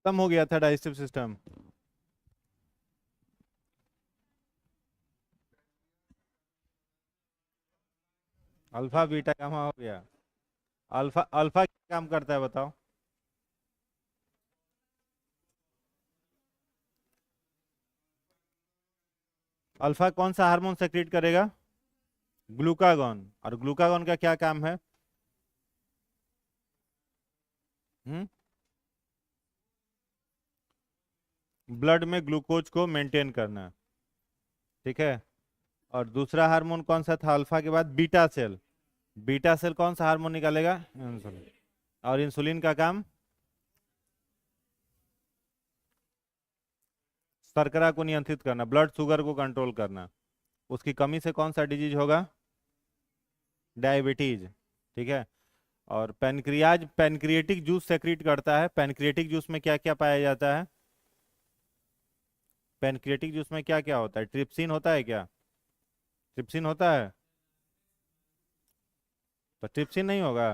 खत्म हो गया था digestive system. Alpha beta gamma हो गया। अल्फा अल्फा क्या काम करता है बताओ। अल्फा कौन सा हार्मोन सेक्रेट करेगा? ग्लूकागॉन। और ग्लूकागॉन का क्या काम है? हम्म ब्लड में ग्लूकोज को मेंटेन करना। ठीक है। और दूसरा हार्मोन कौन सा था अल्फा के बाद? Beta cell. बीटा सेल कौन सा हार्मोन निकालेगा? इंसुलिन। और इंसुलिन का काम शर्करा को नियंत्रित करना, ब्लड शुगर को कंट्रोल करना। उसकी कमी से कौन सा डिजीज होगा? डायबिटीज। ठीक है। और पैनक्रियाज पैनक्रिएटिक जूस सेक्रीट करता है। पैनक्रिएटिक जूस में क्या क्या पाया जाता है? पैनक्रिएटिक जूस में क्या क्या होता है? ट्रिप्सिन होता है क्या? ट्रिप्सिन होता है? तो ट्रिप्सिन नहीं होगा?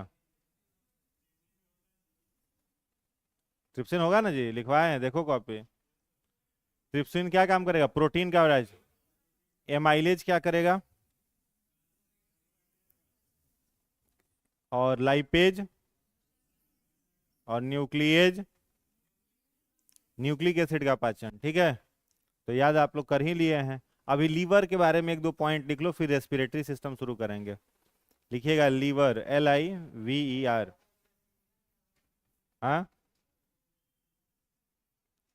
ट्रिप्सिन होगा ना जी, लिखवाए हैं, देखो कॉपी। ट्रिप्सिन क्या काम करेगा? प्रोटीन का राइज। एमाइलेज क्या करेगा? और लाइपेज और न्यूक्लिएज, न्यूक्लिक एसिड का पाचन। ठीक है। तो याद आप लोग कर ही लिए हैं। अभी लीवर के बारे में एक दो पॉइंट लिख लो, फिर रेस्पिरेटरी सिस्टम शुरू करेंगे। लिखिएगा लीवर, LIVER। हाँ,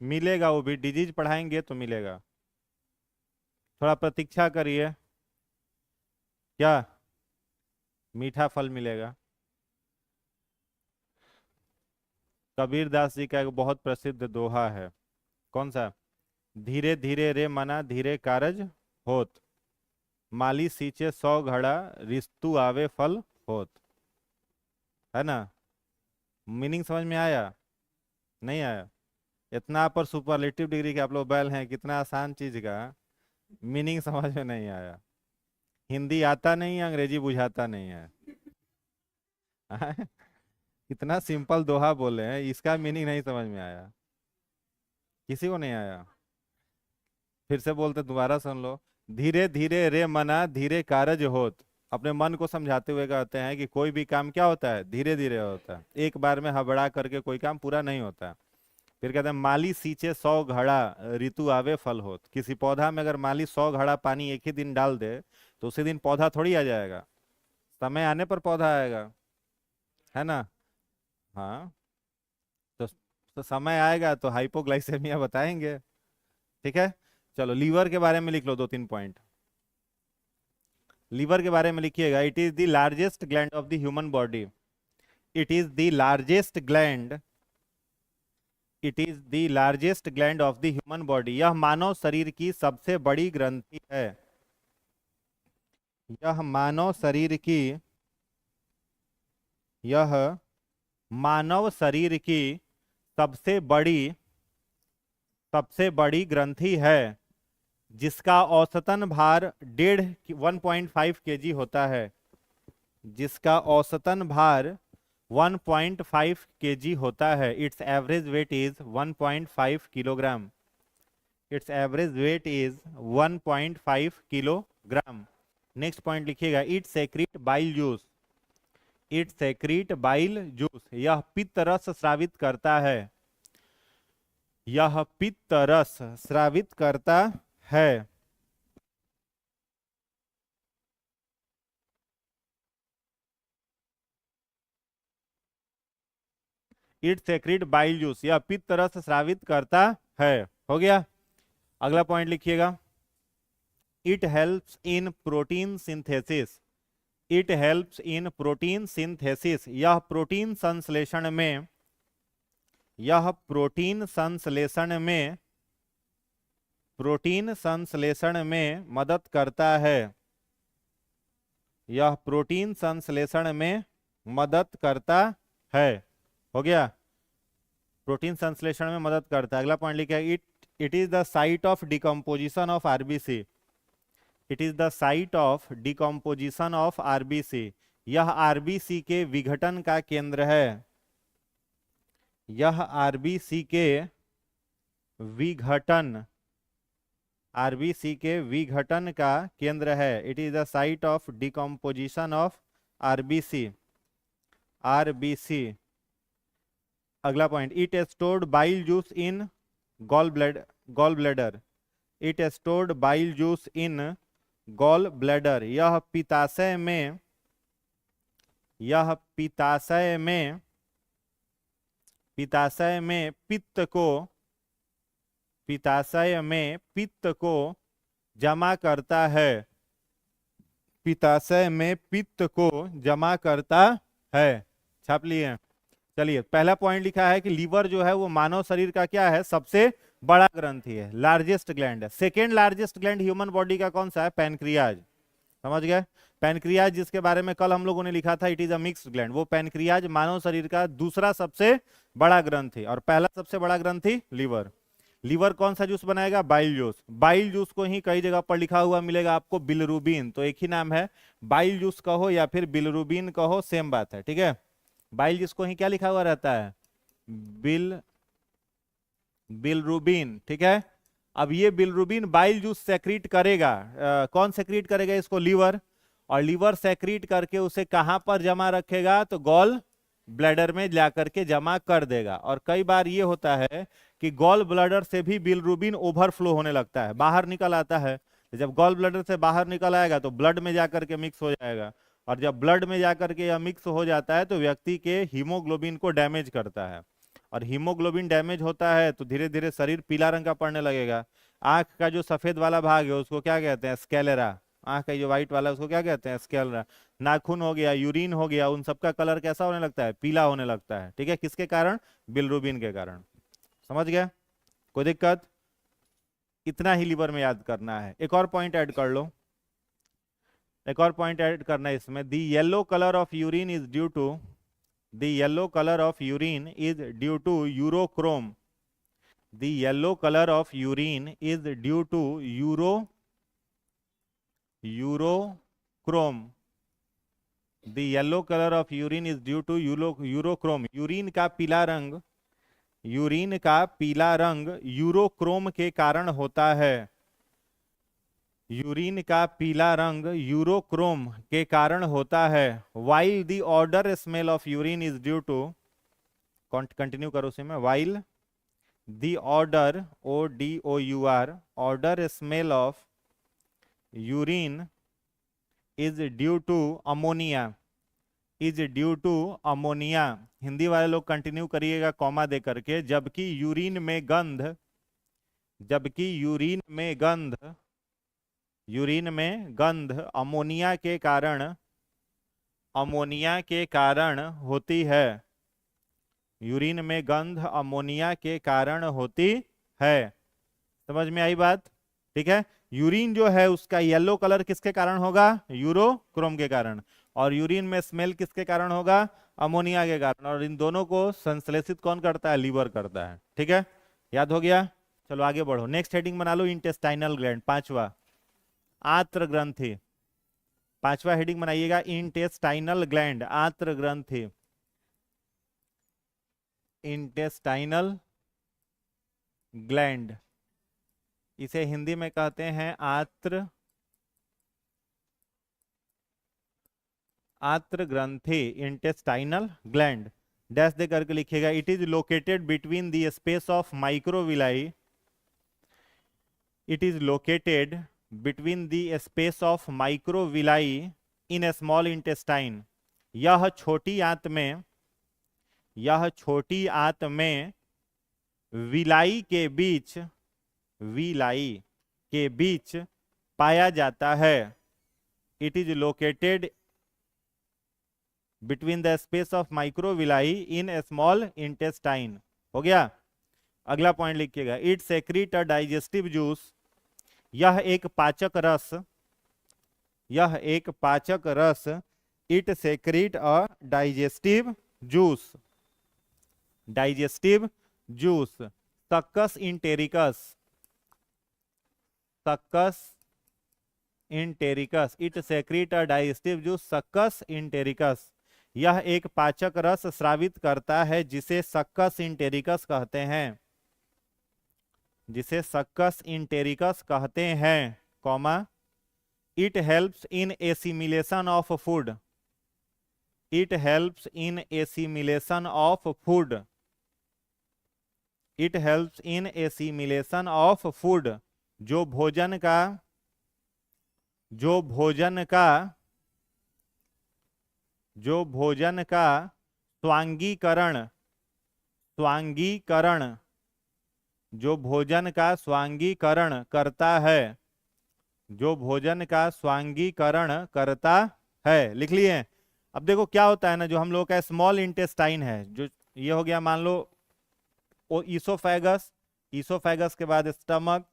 मिलेगा, वो भी डिजीज पढ़ाएंगे तो मिलेगा। थोड़ा प्रतीक्षा करिए। क्या? मीठा फल मिलेगा। कबीर दास जी का एक बहुत प्रसिद्ध दोहा है। कौन सा? धीरे धीरे रे मना धीरे कारज होत, माली सींचे 100 घड़ा, रिस्तु आवे फल होत। है ना? मीनिंग समझ में आया? नहीं आया? इतना पर सुपरलेटिव डिग्री के आप लोग बैल हैं, कितना आसान चीज का मीनिंग समझ में नहीं आया। हिंदी आता नहीं, अंग्रेजी बुझाता नहीं है। इतना सिंपल दोहा बोले हैं, इसका मीनिंग नहीं समझ में आया। किसी को नहीं आया? फिर से बोलते, दोबारा सुन लो। धीरे धीरे रे मना धीरे कारज होत। अपने मन को समझाते हुए कहते हैं कि कोई भी काम क्या होता है? धीरे धीरे होता है, एक बार में हबड़ा करके कोई काम पूरा नहीं होता। फिर कहते हैं माली सींचे 100 घड़ा, ऋतु आवे फल होत। किसी पौधा में अगर माली 100 घड़ा पानी एक ही दिन डाल दे तो उसी दिन पौधा थोड़ी आ जाएगा, समय आने पर पौधा आएगा। है ना? हाँ। तो समय आएगा तो हाइपोग्लाइसेमिया बताएंगे। ठीक है। चलो लीवर के बारे में लिख लो दो तीन पॉइंट। लीवर के बारे में लिखिएगा, it is the largest gland of the human body. It is the largest gland. It is the largest gland of the human body. यह मानव शरीर की सबसे बड़ी ग्रंथि है। यह मानव शरीर की यह मानव शरीर की सबसे बड़ी ग्रंथि है, जिसका औसतन भार 1.5 kg होता है। जिसका औसतन भार 1.5 kg होता है। It's average weight is 1.5 kilogram. It's average weight is 1.5 kilogram. Next point लिखिएगा, it secrete bile juice. It secrete bile juice. यह पित्त रस स्रावित करता है। यह पित्त रस स्रावित करता है। It secrete bile juice. यह पित्त रस स्रावित करता है। हो गया। अगला पॉइंट लिखिएगा, it helps in protein synthesis. It helps in protein synthesis. यह प्रोटीन संश्लेषण में मदद करता है। यह प्रोटीन संश्लेषण में मदद करता है। हो गया। प्रोटीन संश्लेषण में मदद करता है। अगला पॉइंट लिखा है, it is the site of decomposition of RBC. It is the site of decomposition of RBC. यह आरबीसी के विघटन का केंद्र है। यह आरबीसी के विघटन आरबीसी के विघटन का केंद्र है। It is the site of decomposition of RBC. RBC. अगला point, it stored bile juice in gall bladder. It stored bile juice in gall bladder. यह पित्ताशय में पित्त को जमा करता है। पित्ताशय में पित्त को जमा करता है। छाप लिए। चलिए, पहला पॉइंट लिखा है कि लीवर जो है वो मानव शरीर का क्या है, सबसे बड़ा ग्रंथि है, लार्जेस्ट ग्लैंड है। Second largest gland human body का कौन सा है, पैनक्रियाज। समझ गए। पैनक्रियाज जिसके बारे में कल हम लोगों ने लिखा था, it is a mixed gland. वो पैनक्रियाज मानव शरीर का दूसरा सबसे बड़ा ग्रंथि, और पहला सबसे बड़ा ग्रंथि लीवर। लीवर कौन सा जूस बनाएगा, बाइल जूस। बाइल जूस को ही कई जगह पर लिखा हुआ मिलेगा आपको बिलरुबिन, तो एक ही नाम है, बाइल जूस कहो या फिर बिलरुबिन कहो, सेम बात है। ठीक है, बाइल जूस को ही क्या लिखा हुआ रहता है, बिलरुबिन। ठीक है, अब ये बिलरुबिन बाइल जूस सेक्रीट करेगा। कौन सेक्रीट करेगा इसको, लीवर। और लीवर सेक्रीट करके उसे कहां पर जमा रखेगा, तो गॉल ब्लैडर में जाकर के जमा कर देगा। और कई बार ये होता है कि गॉल ब्लैडर से भी बिलरुबिन ओवरफ्लो होने लगता है, बाहर निकल आता है। जब गॉल ब्लैडर से बाहर निकल आएगा तो ब्लड में जाकर के मिक्स हो जाएगा, और जब ब्लड में जाकर के यह मिक्स हो जाता है तो व्यक्ति के हीमोग्लोबिन को डैमेज करता है। और हीमोग्लोबिन डैमेज होता है तो धीरे धीरे शरीर पीला रंग का पड़ने लगेगा। आंख का जो सफेद वाला भाग है उसको क्या कहते हैं, स्केलेरा। आंख का जो व्हाइट वाला है उसको क्या कहते हैं, स्केलेरा। नाखून हो गया, यूरिन हो गया, उन सबका कलर कैसा होने लगता है, पीला होने लगता है। ठीक है, किसके कारण, बिलरुबिन के कारण। समझ गया, कोई दिक्कत। इतना ही लीवर में याद करना है। एक और पॉइंट ऐड कर लो, एक और पॉइंट ऐड करना है इसमें। The yellow colour of urine is due to The yellow color of urine is due to urochrome. The yellow color of urine is due to urochrome. The yellow color of urine is due to urochrome. Urine का पीला रंग, urine का पीला रंग urochrome के कारण होता है। यूरिन का पीला रंग यूरोक्रोम के कारण होता है। While the odour smell of urine is due to, continue करो उसी में, while the odour, ODOUR, odour smell of urine is due to ammonia, is due to ammonia. Hindi वाले लोग कंटिन्यू करिएगा कॉमा दे करके। जबकि यूरिन में गंध, जबकि यूरिन में गंध अमोनिया के कारण, अमोनिया के कारण होती है। यूरिन में गंध अमोनिया के कारण होती है। समझ में आई बात। ठीक है, यूरिन जो है उसका येलो कलर किसके कारण होगा, यूरोक्रोम के कारण। और यूरिन में स्मेल किसके कारण होगा, अमोनिया के कारण। और इन दोनों को संश्लेषित कौन करता है, लीवर करता है। ठीक है, याद हो गया। चलो आगे बढ़ो, नेक्स्ट हेडिंग बना लो, इंटेस्टाइनल ग्लैंड, पांचवा, आंत्र ग्रंथि। पांचवा हेडिंग बनाइएगा, इंटेस्टाइनल ग्लैंड, आंत्र ग्रंथि। इंटेस्टाइनल ग्लैंड, इसे हिंदी में कहते हैं आंत्र ग्रंथि, इंटेस्टाइनल ग्लैंड। डैश दे करके लिखिएगा। It is located between the space of microvilli, it is located between the space of microvilli in a small intestine. यह छोटी आंत में, यह छोटी आंत में विलाई के बीच, विलाई के बीच पाया जाता है। It is located between the space of microvilli in a small intestine. हो गया। अगला पॉइंट लिखिएगा, it secrete a digestive juice. यह एक पाचक रस, यह एक पाचक रस। It secrete a digestive juice, digestive juice. Succus entericus, succus entericus. It secrete a digestive juice, succus entericus. यह एक पाचक रस स्रावित करता है जिसे सक्कस इंटेरिकस कहते हैं, जिसे सक्कस इंटेरिकस कहते हैं, comma, it helps in assimilation of food, it helps in assimilation of food, it helps in assimilation of food, जो भोजन का, जो भोजन का, जो भोजन का स्वांगीकरण, स्वांगीकरण, जो भोजन का स्वांगीकरण करता है, जो भोजन का स्वांगीकरण करता है। लिख लिए। अब देखो क्या होता है ना, जो हम लोग का स्मॉल इंटेस्टाइन है, जो ये हो गया मान लो वो ईसोफेगस, ईसोफेगस के बाद स्टमक,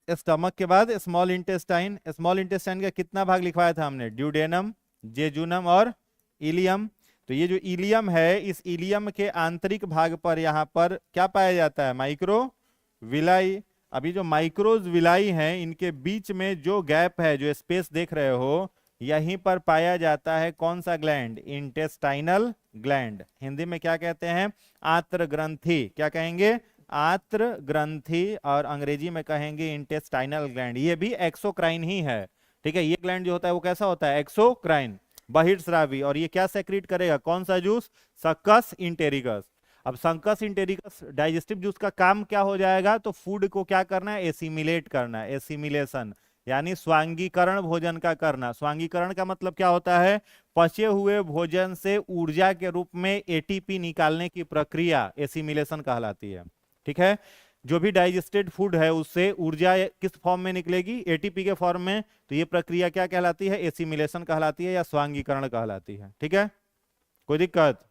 स्टमक के बाद स्मॉल इंटेस्टाइन, स्मॉल इंटेस्टाइन का कितना भाग लिखवाया था हमने, ड्यूडेनम, जेजुनम और इलियम। तो ये जो इलियम है, इस इलियम के आंतरिक भाग पर यहाँ पर क्या पाया जाता है, माइक्रो विलाई। अभी जो माइक्रोज विलाई हैं, इनके बीच में जो गैप है, जो स्पेस देख रहे हो, यहीं पर पाया जाता है कौन सा ग्लैंड, इंटेस्टाइनल ग्लैंड। हिंदी में क्या कहते हैं, आंत्र ग्रंथि। क्या कहेंगे, आंत्र ग्रंथि, और अंग्रेजी में कहेंगे इंटेस्टाइनल ग्लैंड। ये भी एक्सोक्राइन ही है, ठीक है। ये ग्लैंड जो होता है वो कैसा होता है, एक्सोक्राइन, बहिर्स्रावी। और ये क्या सेक्रेट करेगा, कौन सा जूस, सक्कस इंटेरिकस। अब सक्कस इंटेरिकस डाइजेस्टिव जूस का काम क्या हो जाएगा, तो फूड को क्या करना है, एसिमिलेट करना है, एसिमिलेशन यानी स्वांगीकरण भोजन का करना। स्वांगीकरण का मतलब क्या होता है, पचे हुए भोजन से ऊर्जा के रूप में एटीपी निकालने की प्रक्रिया एसिमिलेशन कहलाती है, ठीक है। जो भी डाइजेस्टेड फूड है उससे ऊर्जा किस फॉर्म में निकलेगी, एटीपी के फॉर्म में। तो ये प्रक्रिया क्या कहलाती है, एसिमिलेशन कहलाती है या स्वांगीकरण कहलाती है, ठीक है। कोई दिक्कत,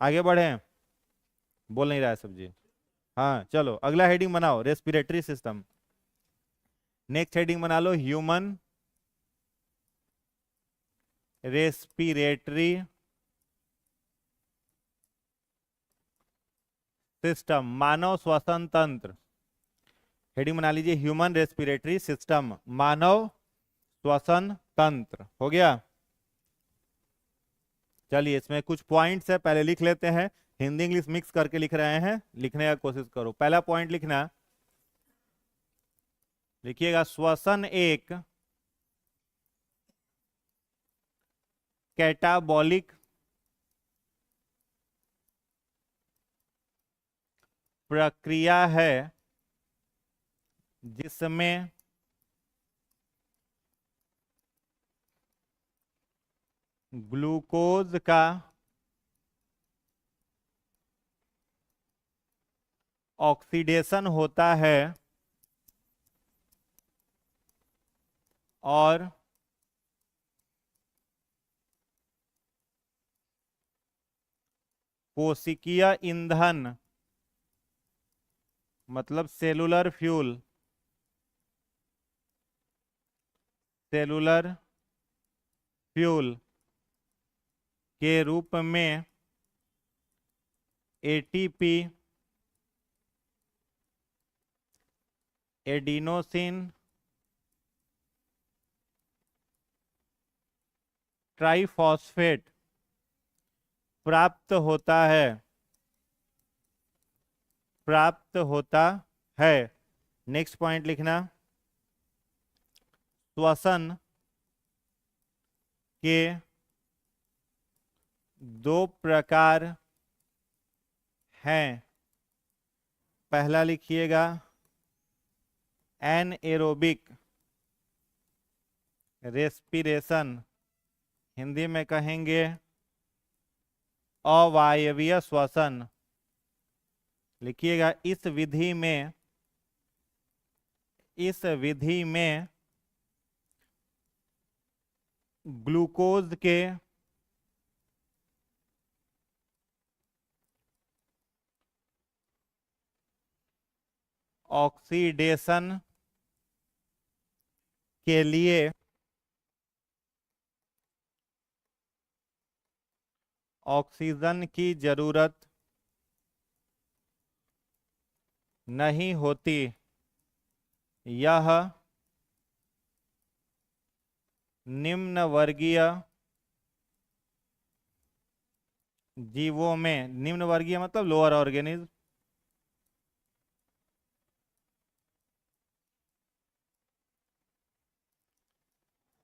आगे बढ़े, बोल नहीं रहा है सब्जी। हाँ चलो अगला हेडिंग बनाओ, रेस्पिरेटरी सिस्टम। नेक्स्ट हेडिंग बना लो, ह्यूमन रेस्पिरेटरी सिस्टम, मानव श्वसन तंत्र। हेडिंग बना लीजिए, ह्यूमन रेस्पिरेटरी सिस्टम, मानव श्वसन तंत्र। हो गया। चलिए इसमें कुछ पॉइंट्स है, पहले लिख लेते हैं। हिंदी इंग्लिश मिक्स करके लिख रहे हैं, लिखने का कोशिश करो। पहला पॉइंट लिखना, लिखिएगा, श्वसन एक कैटाबॉलिक प्रक्रिया है जिसमें ग्लूकोज का ऑक्सीडेशन होता है और कोशिकीय ईंधन मतलब सेलुलर फ्यूल, सेलुलर फ्यूल के रूप में एटीपी, एडिनोसिन ट्राइफॉस्फेट प्राप्त होता है, प्राप्त होता है। नेक्स्ट पॉइंट लिखना, श्वसन के दो प्रकार हैं। पहला लिखिएगा एनएरोबिक रेस्पिरेशन, हिंदी में कहेंगे अवायवीय श्वसन। लिखिएगा, इस विधि में, इस विधि में ग्लूकोज के ऑक्सीडेशन के लिए ऑक्सीजन की जरूरत नहीं होती। यह निम्न वर्गीय जीवों में निम्न वर्गीय मतलब लोअर ऑर्गेनिज्म।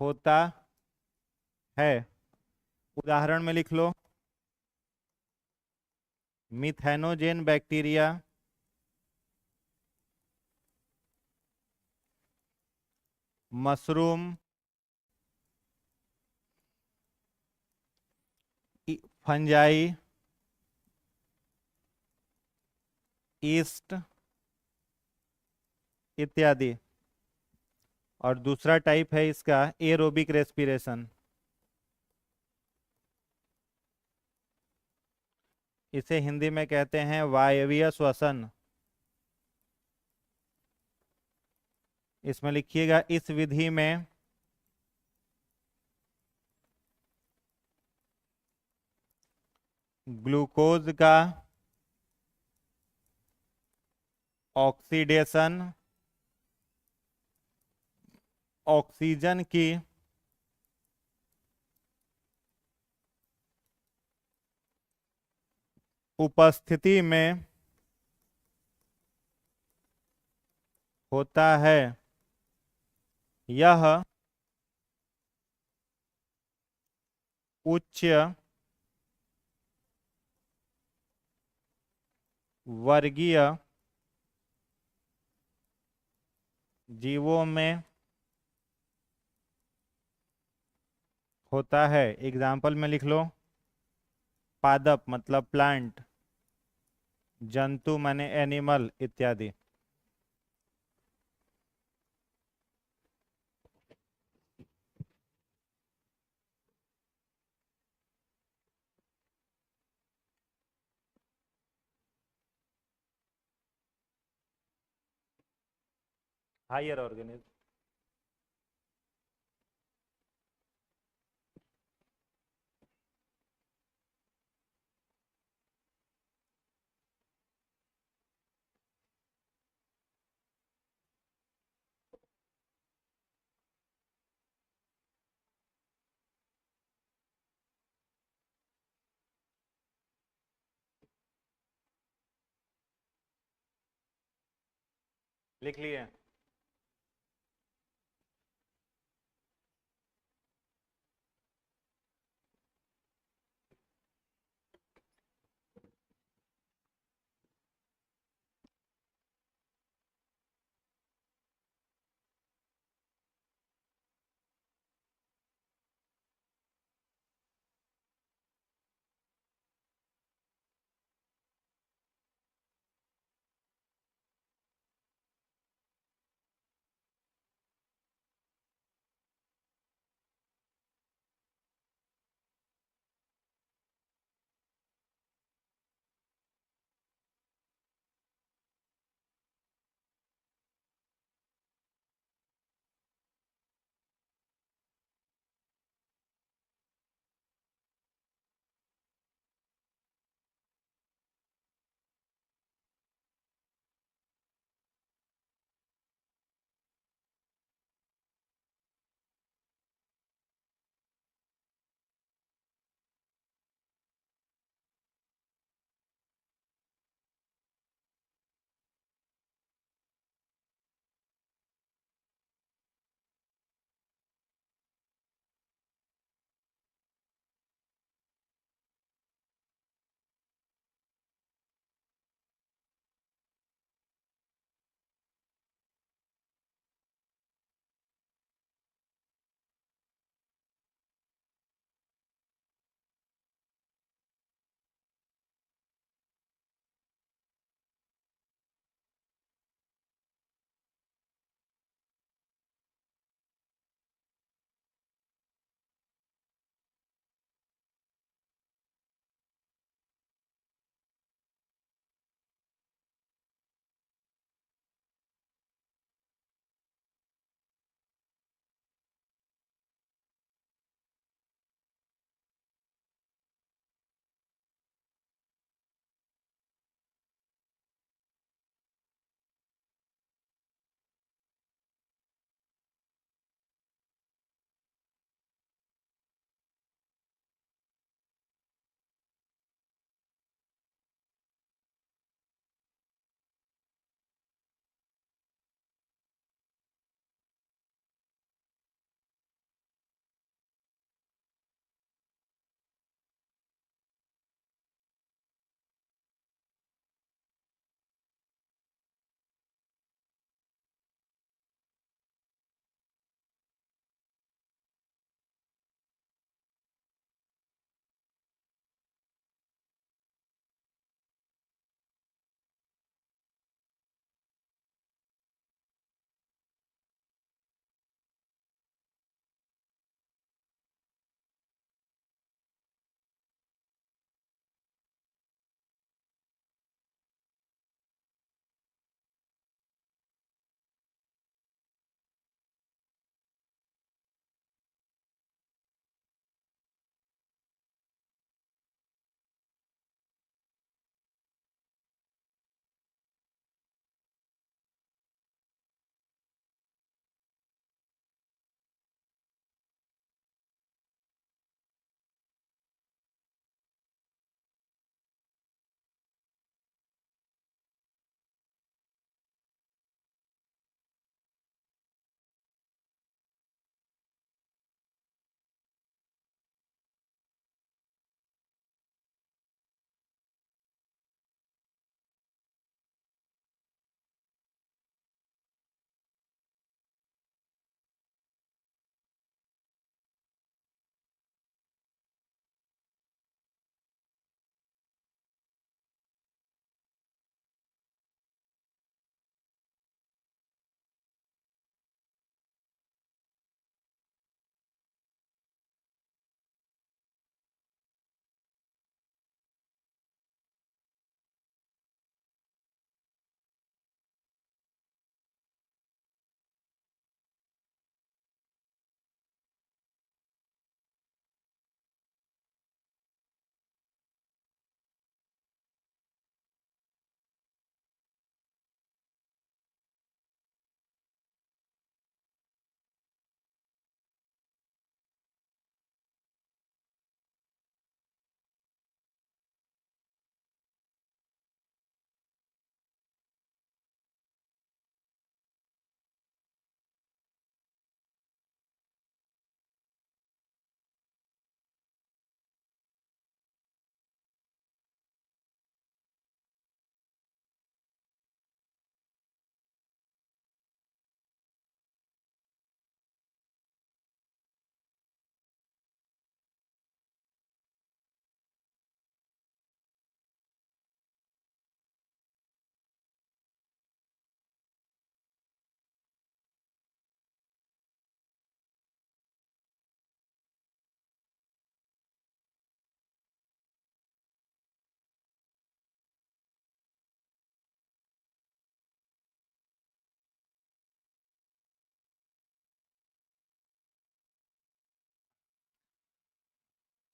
होता है, उदाहरण में लिख लो। मिथेनोजेन बैक्टीरिया, मशरूम, फंजाई, ईस्ट इत्यादि। और दूसरा टाइप है इसका एरोबिक रेस्पिरेशन। इसे हिंदी में कहते हैं वायवीय श्वसन। इसमें लिखिएगा, इस विधि में ग्लूकोज का ऑक्सीडेशन ऑक्सीजन की उपस्थिति में होता है। यह उच्च वर्गीय जीवों में होता है। एग्जाम्पल में लिख लो। पादप मतलब प्लांट, जंतु माने एनिमल इत्यादि। Higher organism. लिख लिए।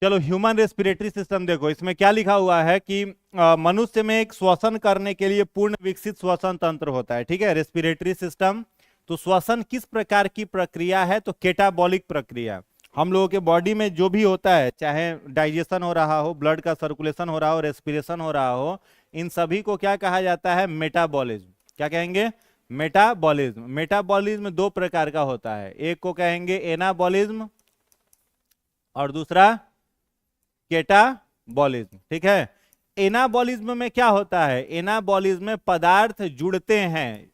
चलो ह्यूमन रेस्पिरेटरी सिस्टम देखो, इसमें क्या लिखा हुआ है कि मनुष्य में एक श्वसन करने के लिए पूर्ण विकसित श्वसन तंत्र होता है, ठीक है, रेस्पिरेटरी सिस्टम। तो श्वसन किस प्रकार की प्रक्रिया है, तो केटाबॉलिक प्रक्रिया। हम लोगों के बॉडी में जो भी होता है, चाहे डाइजेशन हो रहा हो, ब्लड का सर्कुलेशन हो रहा हो, रेस्पिरेशन हो रहा हो, इन सभी को क्या कहा जाता है, मेटाबॉलिज्म। क्या कहेंगे, मेटाबॉलिज्म। मेटाबॉलिज्म दो प्रकार का होता है, एक को कहेंगे एनाबॉलिज्म और दूसरा केटाबॉलिज्म, ठीक है। एनाबॉलिज्म में क्या होता है, एनाबॉलिज्म में पदार्थ जुड़ते हैं,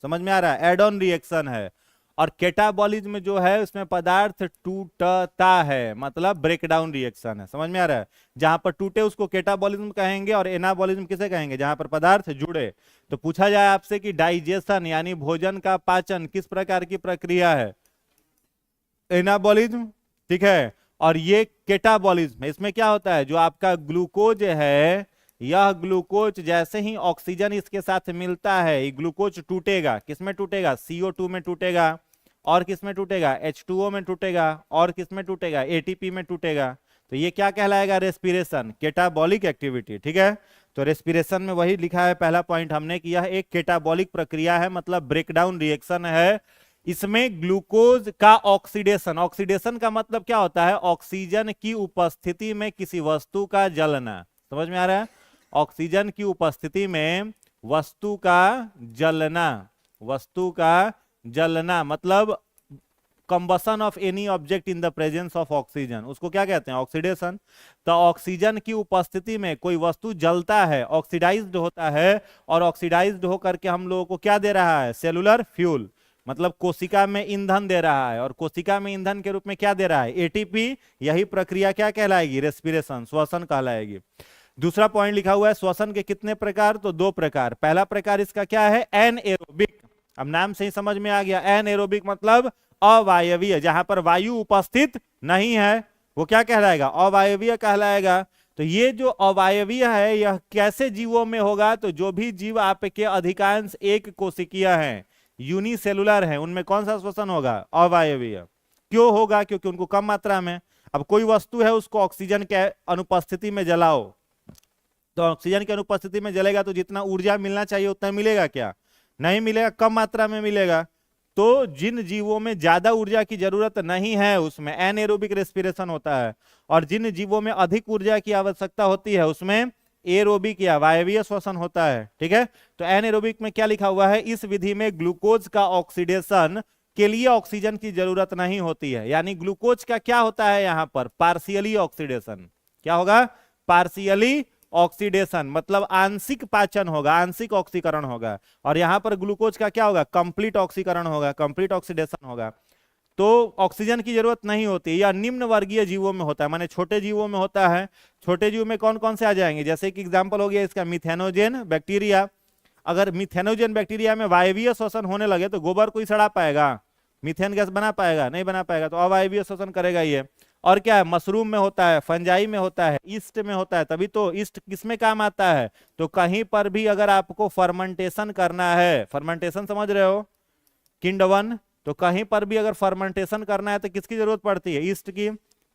समझ में आ रहा है, एड ऑन रिएक्शन है। और केटाबॉलिज्म में जो है उसमें पदार्थ टूटता है, मतलब ब्रेक डाउन रिएक्शन है, समझ में आ रहा है। जहां पर टूटे उसको केटाबॉलिज्म कहेंगे, और एनाबॉलिज्म किसे कहेंगे, जहां पर पदार्थ जुड़े। तो पूछा जाए आपसे कि डाइजेशन यानी भोजन का पाचन किस प्रकार की प्रक्रिया है, एनाबॉलिज्म, ठीक है। और ये केटाबॉलिज्म, इसमें क्या होता है, जो आपका ग्लूकोज है, यह ग्लूकोज जैसे ही ऑक्सीजन इसके साथ मिलता है, ये ग्लूकोज टूटेगा, किसमें टूटेगा, CO2 में टूटेगा, और किसमें टूटेगा, H2O में टूटेगा, और किसमें टूटेगा, ATP में टूटेगा। तो ये क्या कहलाएगा, रेस्पिरेशन, केटाबॉलिक एक्टिविटी, ठीक है। तो रेस्पिरेशन में वही लिखा है पहला पॉइंट हमने कि यह एक केटाबॉलिक प्रक्रिया है, मतलब ब्रेकडाउन रिएक्शन है। इसमें ग्लूकोज का ऑक्सीडेशन, ऑक्सीडेशन का मतलब क्या होता है, ऑक्सीजन की उपस्थिति में किसी वस्तु का जलना, समझ में आ रहा है। ऑक्सीजन की उपस्थिति में वस्तु का जलना, वस्तु का जलना मतलब combustion of any object in the presence of oxygen, उसको क्या कहते हैं, ऑक्सीडेशन। तो ऑक्सीजन की उपस्थिति में कोई वस्तु जलता है, ऑक्सीडाइज्ड होता है, और ऑक्सीडाइज्ड होकर के हम लोगों को क्या दे रहा है, सेलुलर फ्यूल, मतलब कोशिका में ईंधन दे रहा है। और कोशिका में ईंधन के रूप में क्या दे रहा है, ATP। यही प्रक्रिया क्या कहलाएगी, रेस्पिरेशन, श्वसन कहलाएगी। दूसरा पॉइंट लिखा हुआ है, श्वसन के कितने प्रकार, तो दो प्रकार। पहला प्रकार इसका क्या है, एनएरोबिक। अब नाम से ही समझ में आ गया, एनएरोबिक मतलब अवायवीय, जहां पर वायु उपस्थित नहीं है वो क्या कहलाएगा, अवायवीय कहलाएगा। तो ये जो अवायवीय है यह कैसे जीवों में होगा, तो जो भी जीव आपके अधिकांश एक कोशिकीय हैं, यूनिसेलुलर हैं, उनमें कौन सा श्वसन होगा, अवायवीय। क्यों होगा, क्योंकि उनको कम मात्रा में। अब कोई वस्तु है उसको ऑक्सीजन के अनुपस्थिति में जलाओ, तो ऑक्सीजन की अनुपस्थिति में जलेगा तो जितना ऊर्जा मिलना चाहिए उतना मिलेगा क्या, नहीं मिलेगा, कम मात्रा में मिलेगा। तो जिन जीवों में ज्यादा ऊर्जा की जरूरत नहीं है उसमें एनएरोबिक रेस्पिरेशन होता है, और जिन जीवों में अधिक ऊर्जा की आवश्यकता होती है उसमें एरोबिक या वायवीय श्वसन होता है, ठीक है। तो एनएरोबिक में क्या लिखा हुआ है, इस विधि में ग्लूकोज का ऑक्सीडेशन के लिए ऑक्सीजन की जरूरत नहीं होती है, यानी ग्लूकोज का क्या होता है यहां पर, पार्शियली ऑक्सीडेशन। क्या होगा, पार्शियली ऑक्सीडेशन, मतलब आंशिक पाचन होगा, आंशिक ऑक्सीकरण होगा। और यहां पर ग्लूकोज का क्या होगा, कंप्लीट ऑक्सीकरण होगा, कंप्लीट ऑक्सीडेशन होगा। तो ऑक्सीजन की जरूरत नहीं होती, या निम्न वर्गीय जीवों में होता है, माने छोटे जीवों में होता है। छोटे जीव में कौन कौन से आ जाएंगे, जैसे कि एग्जांपल हो गया इसका मिथेनोजेन बैक्टीरिया। अगर मिथेनोजेन बैक्टीरिया में वायवीय श्वसन होने लगे तो गोबर कोई सड़ा पाएगा, मीथेन गैस बना पाएगा, नहीं बना पाएगा, तो अवायवीय श्वसन करेगा ये। और क्या है, मशरूम में होता है, फंजाई में होता है, ईस्ट में होता है। तभी तो ईस्ट किसमें काम आता है, तो कहीं पर भी अगर आपको फर्मेंटेशन करना है, फर्मेंटेशन समझ रहे हो, किंडवन, तो कहीं पर भी अगर फर्मेंटेशन करना है तो किसकी जरूरत पड़ती है, ईस्ट की।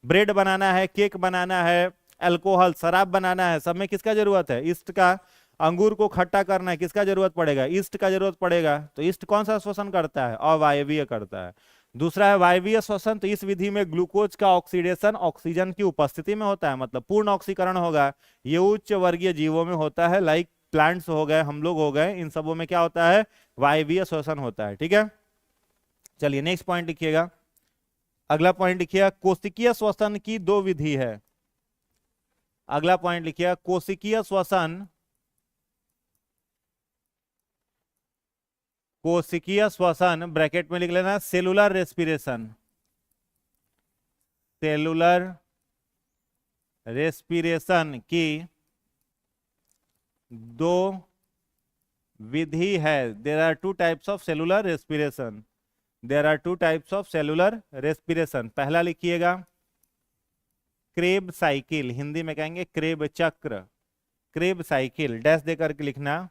ब्रेड बनाना है, केक बनाना है, अल्कोहल शराब बनाना है, सब में किसका जरूरत है, ईस्ट का। अंगूर को खट्टा करना है, किसका जरूरत पड़ेगा, ईस्ट का जरूरत पड़ेगा। तो ईस्ट कौन सा श्वसन करता है, अवायवीय करता है। दूसरा है वायवीय श्वसन, तो इस विधि में ग्लूकोज का ऑक्सीडेशन ऑक्सीजन की उपस्थिति में होता है, मतलब पूर्ण ऑक्सीकरण होगा। ये उच्च वर्गीय जीवों में होता है, लाइक प्लांट्स हो गए, हम लोग हो गए, इन सबों में क्या होता है, वायवीय श्वसन होता है, ठीक है। चलिए नेक्स्ट पॉइंट लिखिएगा, अगला पॉइंट लिखिएगा, कोशिकीय श्वसन की दो विधि है। अगला पॉइंट लिखिएगा, कोशिकीय श्वसन, कोशिकीय श्वसन ब्रैकेट में लिख लेना, सेलुलर रेस्पिरेशन, सेलुलर रेस्पिरेशन की दो विधि है। There are two types of cellular respiration, there are two types of cellular respiration. पहला लिखिएगा क्रेब साइकिल, हिंदी में कहेंगे क्रेब चक्र, क्रेब साइकिल, डैश देकर के लिखना।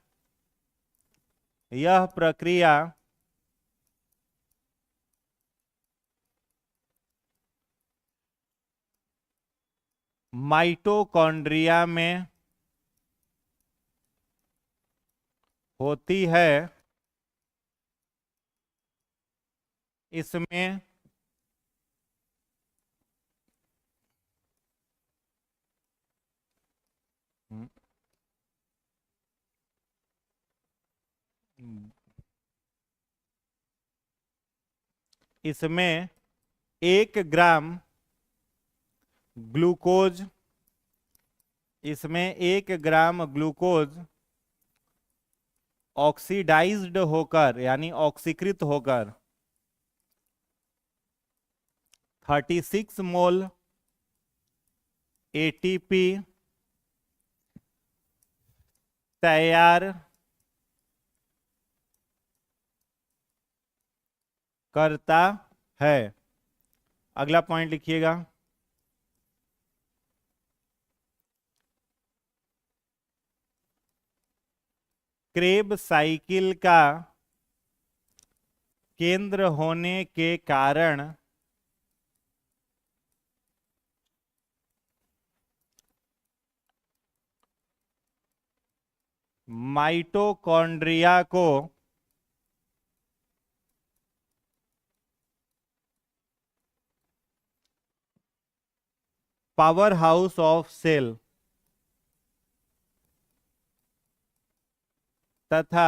यह प्रक्रिया माइटोकॉन्ड्रिया में होती है। इसमें इसमें 1 ग्राम ग्लूकोज इसमें 1 ग्राम ग्लूकोज ऑक्सीडाइज्ड होकर यानी ऑक्सीकृत होकर 36 मोल एटीपी तैयार करता है। अगला पॉइंट लिखिएगा। क्रेब साइकिल का केंद्र होने के कारण माइटोकॉन्ड्रिया को पावर हाउस ऑफ सेल तथा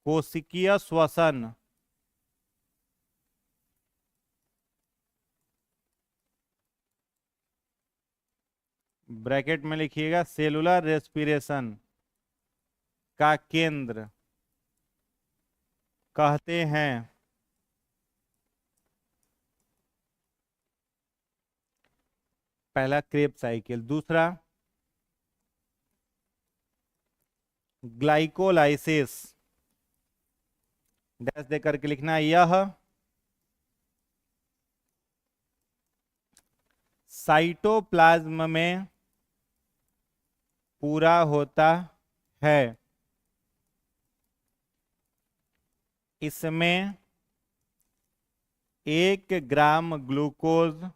कोशिकीय श्वसन ब्रैकेट में लिखिएगा सेलुलर रेस्पिरेशन का केंद्र कहते हैं। पहला क्रेब साइकिल, दूसरा ग्लाइकोलाइसिस, डैश दे करके लिखना। यह साइटोप्लाज्म में पूरा होता है। इसमें 1 ग्राम ग्लूकोज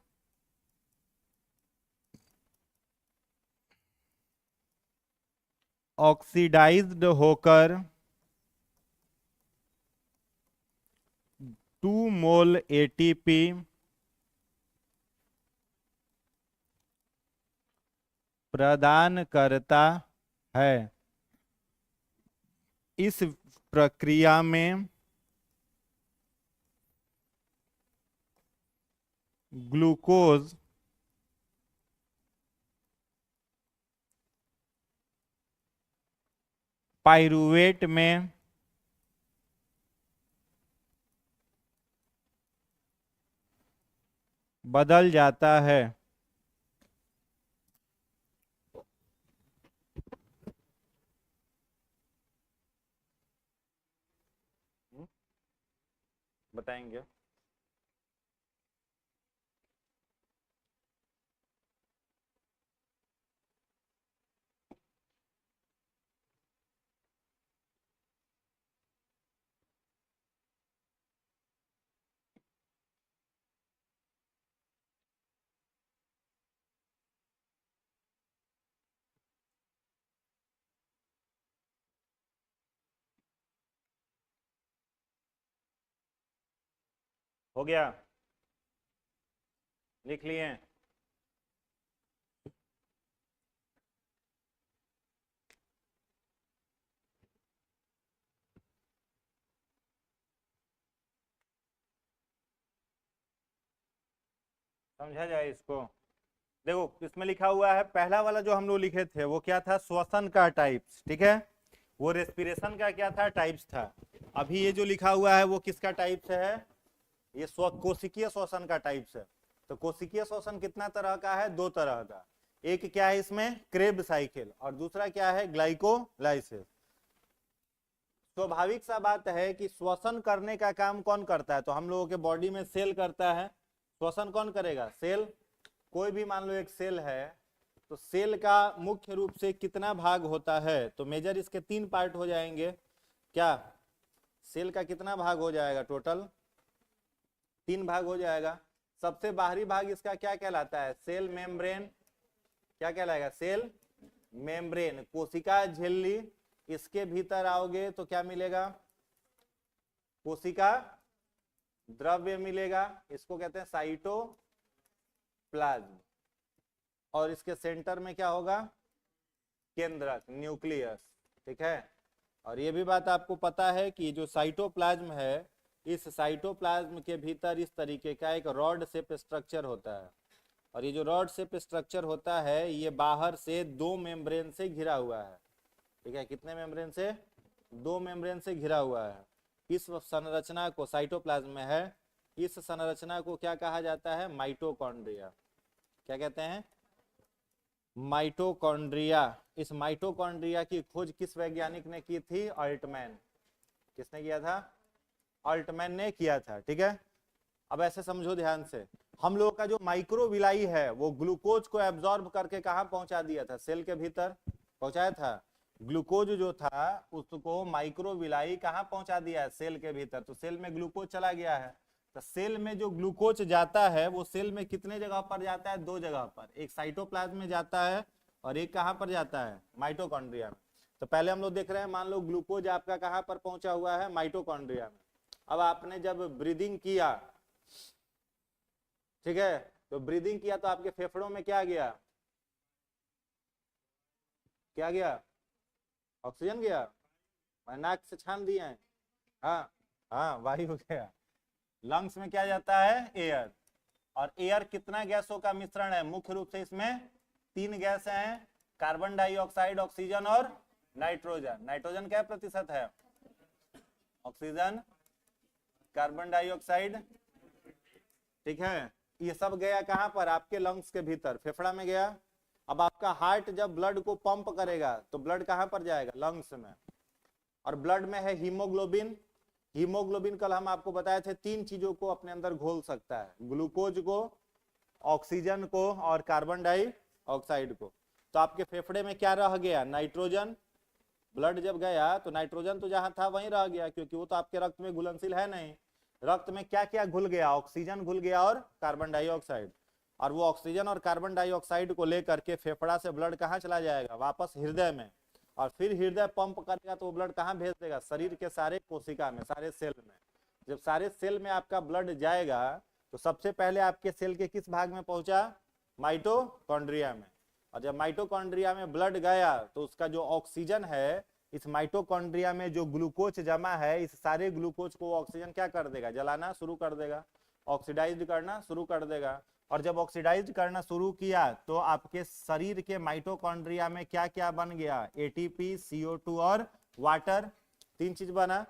ऑक्सीडाइज्ड होकर 2 मोल एटीपी प्रदान करता है। इस प्रक्रिया में ग्लूकोज पाइरूवेट में बदल जाता है। बताएंगे। हो गया, लिख लिए। समझा जाए इसको। देखो इसमें लिखा हुआ है, पहला वाला जो हम लोग लिखे थे वो क्या था, श्वसन का टाइप्स, ठीक है। वो रेस्पिरेशन का क्या था, टाइप्स था। अभी ये जो लिखा हुआ है वो किसका टाइप्स है, ये कोशिकीय श्वसन का टाइप्स है। तो कोशिकीय श्वसन कितना तरह का है, 2 तरह का। एक क्या है इसमें, क्रेब साइकिल, और दूसरा क्या है, ग्लाइकोलाइसिस। स्वाभाविक सा बात है कि श्वसन करने का काम कौन करता है, तो हम लोगों के बॉडी में सेल करता है। श्वसन कौन करेगा, सेल। कोई भी मान लो एक सेल है, तो सेल का मुख्य रूप से कितना भाग होता है, तो मेजर इसके 3 पार्ट हो जाएंगे। क्या सेल का कितना भाग हो जाएगा टोटल, 3 भाग हो जाएगा। सबसे बाहरी भाग इसका क्या कहलाता है? Cell membrane. क्या कहलाएगा? सेल मेम्ब्रेन, कोशिका झिल्ली। इसके भीतर आओगे तो क्या मिलेगा? कोशिका द्रव्य मिलेगा, इसको कहते हैं साइटोप्लाज्म। और इसके सेंटर में क्या होगा? केंद्रक, न्यूक्लियस। ठीक है। और ये भी बात आपको पता है कि जो साइटोप्लाज्म है, इस साइटोप्लाज्म के भीतर इस तरीके का एक रॉड शेप स्ट्रक्चर होता है। और ये जो रॉड शेप स्ट्रक्चर होता है, ये बाहर से 2 मेम्ब्रेन से घिरा हुआ है। ठीक है, कितने मेम्ब्रेन से? 2 मेम्ब्रेन से घिरा हुआ है। इस संरचना को, साइटोप्लाज्म में है, इस संरचना को क्या कहा जाता है? माइटोकॉन्ड्रिया। क्या कहते हैं? माइटोकॉन्ड्रिया। इस माइटोकॉन्ड्रिया की खोज किस वैज्ञानिक ने की थी? ऑल्टमैन। किसने किया था? ऑल्टमैन ने किया था। ठीक है। अब ऐसे समझो ध्यान से, हम लोगों का जो माइक्रोविलाई है वो ग्लूकोज को एब्जॉर्ब करके कहां पहुंचा दिया था? सेल के भीतर पहुंचाया था। ग्लूकोज जो था उसको माइक्रोविलाई कहां पहुंचा दिया है? सेल के भीतर। तो सेल में ग्लूकोज चला गया है। तो सेल में जो ग्लूकोज जाता है वो सेल में कितने जगह पर जाता है? 2 जगह पर। एक साइटोप्लाज्म में जाता है और एक कहां पर जाता है? माइटोकॉन्ड्रिया में। तो पहले हम लोग देख रहे हैं, मान लो ग्लूकोज आपका कहां पर पहुंचा हुआ है? माइटोकॉन्ड्रिया में। अब आपने जब ब्रीदिंग किया, ठीक है, तो ब्रीदिंग किया तो आपके फेफड़ों में क्या गया? क्या गया? ऑक्सीजन गया। नाक से छान दिए हैं। हाँ हाँ, वायु गया। लंग्स में क्या जाता है? एयर। और एयर कितना गैसों का मिश्रण है? मुख्य रूप से इसमें 3 गैस हैं, कार्बन डाइऑक्साइड, ऑक्सीजन और नाइट्रोजन। नाइट्रोजन क्या प्रतिशत है? Oxygen, carbon dioxide. ठीक है। ये सब गया कहां पर? आपके लंग्स के भीतर, फेफड़ा में गया। अब आपका हार्ट जब ब्लड को पंप करेगा तो ब्लड कहां पर जाएगा? लंग्स में। और ब्लड में है हीमोग्लोबिन। हीमोग्लोबिन कल हम आपको बताए थे 3 चीजों को अपने अंदर घोल सकता है, ग्लूकोज को, ऑक्सीजन को और कार्बन डाइऑक्साइड को। तो आपके फेफड़े में क्या रह गया? नाइट्रोजन। ब्लड जब गया तो नाइट्रोजन तो जहां था वहीं रह गया, क्योंकि वो तो आपके रक्त में घुलनशील है नहीं। रक्त में क्या क्या घुल गया? ऑक्सीजन घुल गया और कार्बन डाइऑक्साइड। और वो ऑक्सीजन और कार्बन डाइऑक्साइड को लेकर के फेफड़ा से ब्लड कहाँ चला जाएगा? वापस हृदय में। और फिर हृदय पंप करेगा तो वो ब्लड कहाँ भेज देगा? शरीर के सारे कोशिका में, सारे सेल में। जब सारे सेल में आपका ब्लड जाएगा तो सबसे पहले आपके सेल के किस भाग में पहुंचा? माइटोकॉन्ड्रिया में। और जब माइटोकॉन्ड्रिया में ब्लड गया तो उसका जो ऑक्सीजन है, इस माइटोकॉन्ड्रिया में जो ग्लूकोज जमा है, इस सारे ग्लूकोज को ऑक्सीजन क्या कर देगा? जलाना शुरू कर देगा, ऑक्सीडाइज करना शुरू कर देगा। और जब ऑक्सीडाइज करना शुरू किया तो आपके शरीर के माइटोकॉन्ड्रिया में क्या क्या बन गया? एटीपी, CO2 और वाटर। 3 चीज बना।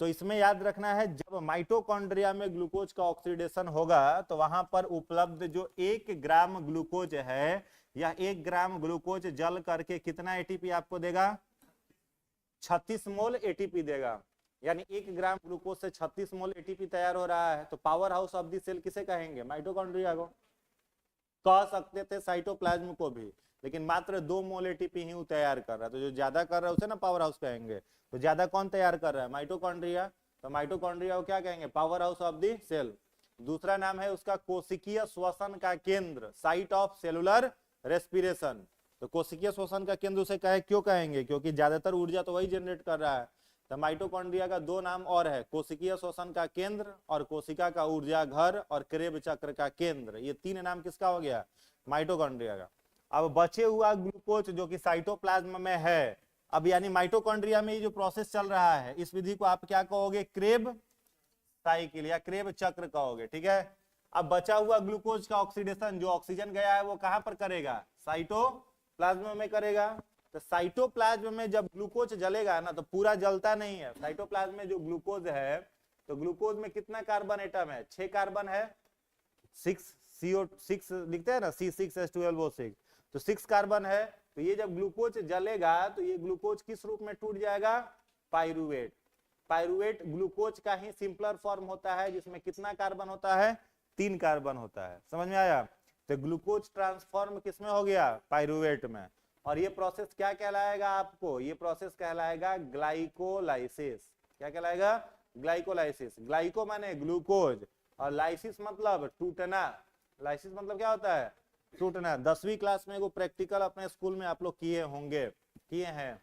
तो इसमें याद रखना है, जब माइटोकॉन्ड्रिया में ग्लूकोज का ऑक्सीडेशन होगा तो वहां पर उपलब्ध जो 1 ग्राम ग्लूकोज है, या 1 ग्राम ग्लूकोज जल करके कितना एटीपी आपको देगा? 36 मोल एटीपी देगा। यानी 1 ग्राम ग्लूकोज से 36 मोल एटीपी तैयार हो रहा है। तो power house of the cell किसे कहेंगे? माइटोकॉन्ड्रिया को। कह सकते थे साइटोप्लाज्म को भी, लेकिन मात्र 2 मोल एटीपी ही तैयार कर रहा है। तो जो ज्यादा कर रहा है उसे ना पावर हाउस कहेंगे। तो ज्यादा कौन तैयार कर रहा है? माइटोकॉन्ड्रिया। तो माइटोकॉन्ड्रिया को क्या कहेंगे? Power house of the cell. दूसरा नाम है उसका कोशिकीय श्वसन का केंद्र, साइट ऑफ सेलुलर रेस्पिरेशन। तो कोशिकीय श्वसन का केंद्र उसे क्यों कहेंगे? क्योंकि ज्यादातर ऊर्जा तो वही जनरेट कर रहा है। तो माइटोकॉन्ड्रिया का 2 नाम और है, कोशिकीय श्वसन का केंद्र और कोशिका का ऊर्जा घर और क्रेब चक्र का केंद्र। ये 3 नाम किसका हो गया? माइटोकॉन्ड्रिया का। अब बचे हुआ ग्लूकोज जो कि साइटोप्लाज्म में है, अब यानी माइटोकॉन्ड्रिया में ये जो प्रोसेस चल रहा है, इस विधि को आप क्या कहोगे? क्रेब साइकिल या क्रेब चक्र कहोगे। ठीक है। अब बचा हुआ ग्लूकोज का ऑक्सीडेशन, जो ऑक्सीजन गया है, वो कहां पर करेगा? साइटोप्लाज्म में करेगा। तो साइटोप्लाज्म में जब ग्लूकोज जलेगा ना, तो पूरा जलता नहीं है। साइटोप्लाज्म में जो ग्लूकोज है, तो ग्लूकोज में कितना कार्बन एटम है? 6 कार्बन है। 6 लिखते हैं ना, C6H12O6। तो 6 कार्बन है। तो ये जब ग्लूकोज जलेगा तो ये ग्लूकोज किस रूप में टूट जाएगा? पाइरुवेट। पाइरुवेट ग्लूकोज का ही सिंपलर फॉर्म होता है, जिसमें कितना कार्बन होता है? 3 कार्बन होता है। समझ में आया? तो ग्लूकोज ट्रांसफॉर्म किसमें हो गया? पाइरुवेट में। और ये प्रोसेस क्या कहलाएगा आपको? ये प्रोसेस कहलाएगा ग्लाइकोलाइसिस। क्या कहलाएगा? ग्लाइकोलाइसिस। ग्लाइको माने ग्लूकोज, और लाइसिस मतलब टूटना। लाइसिस मतलब क्या होता है? टूटना। 10वीं क्लास में वो प्रैक्टिकल अपने स्कूल में आप लोग किए होंगे, किए हैं।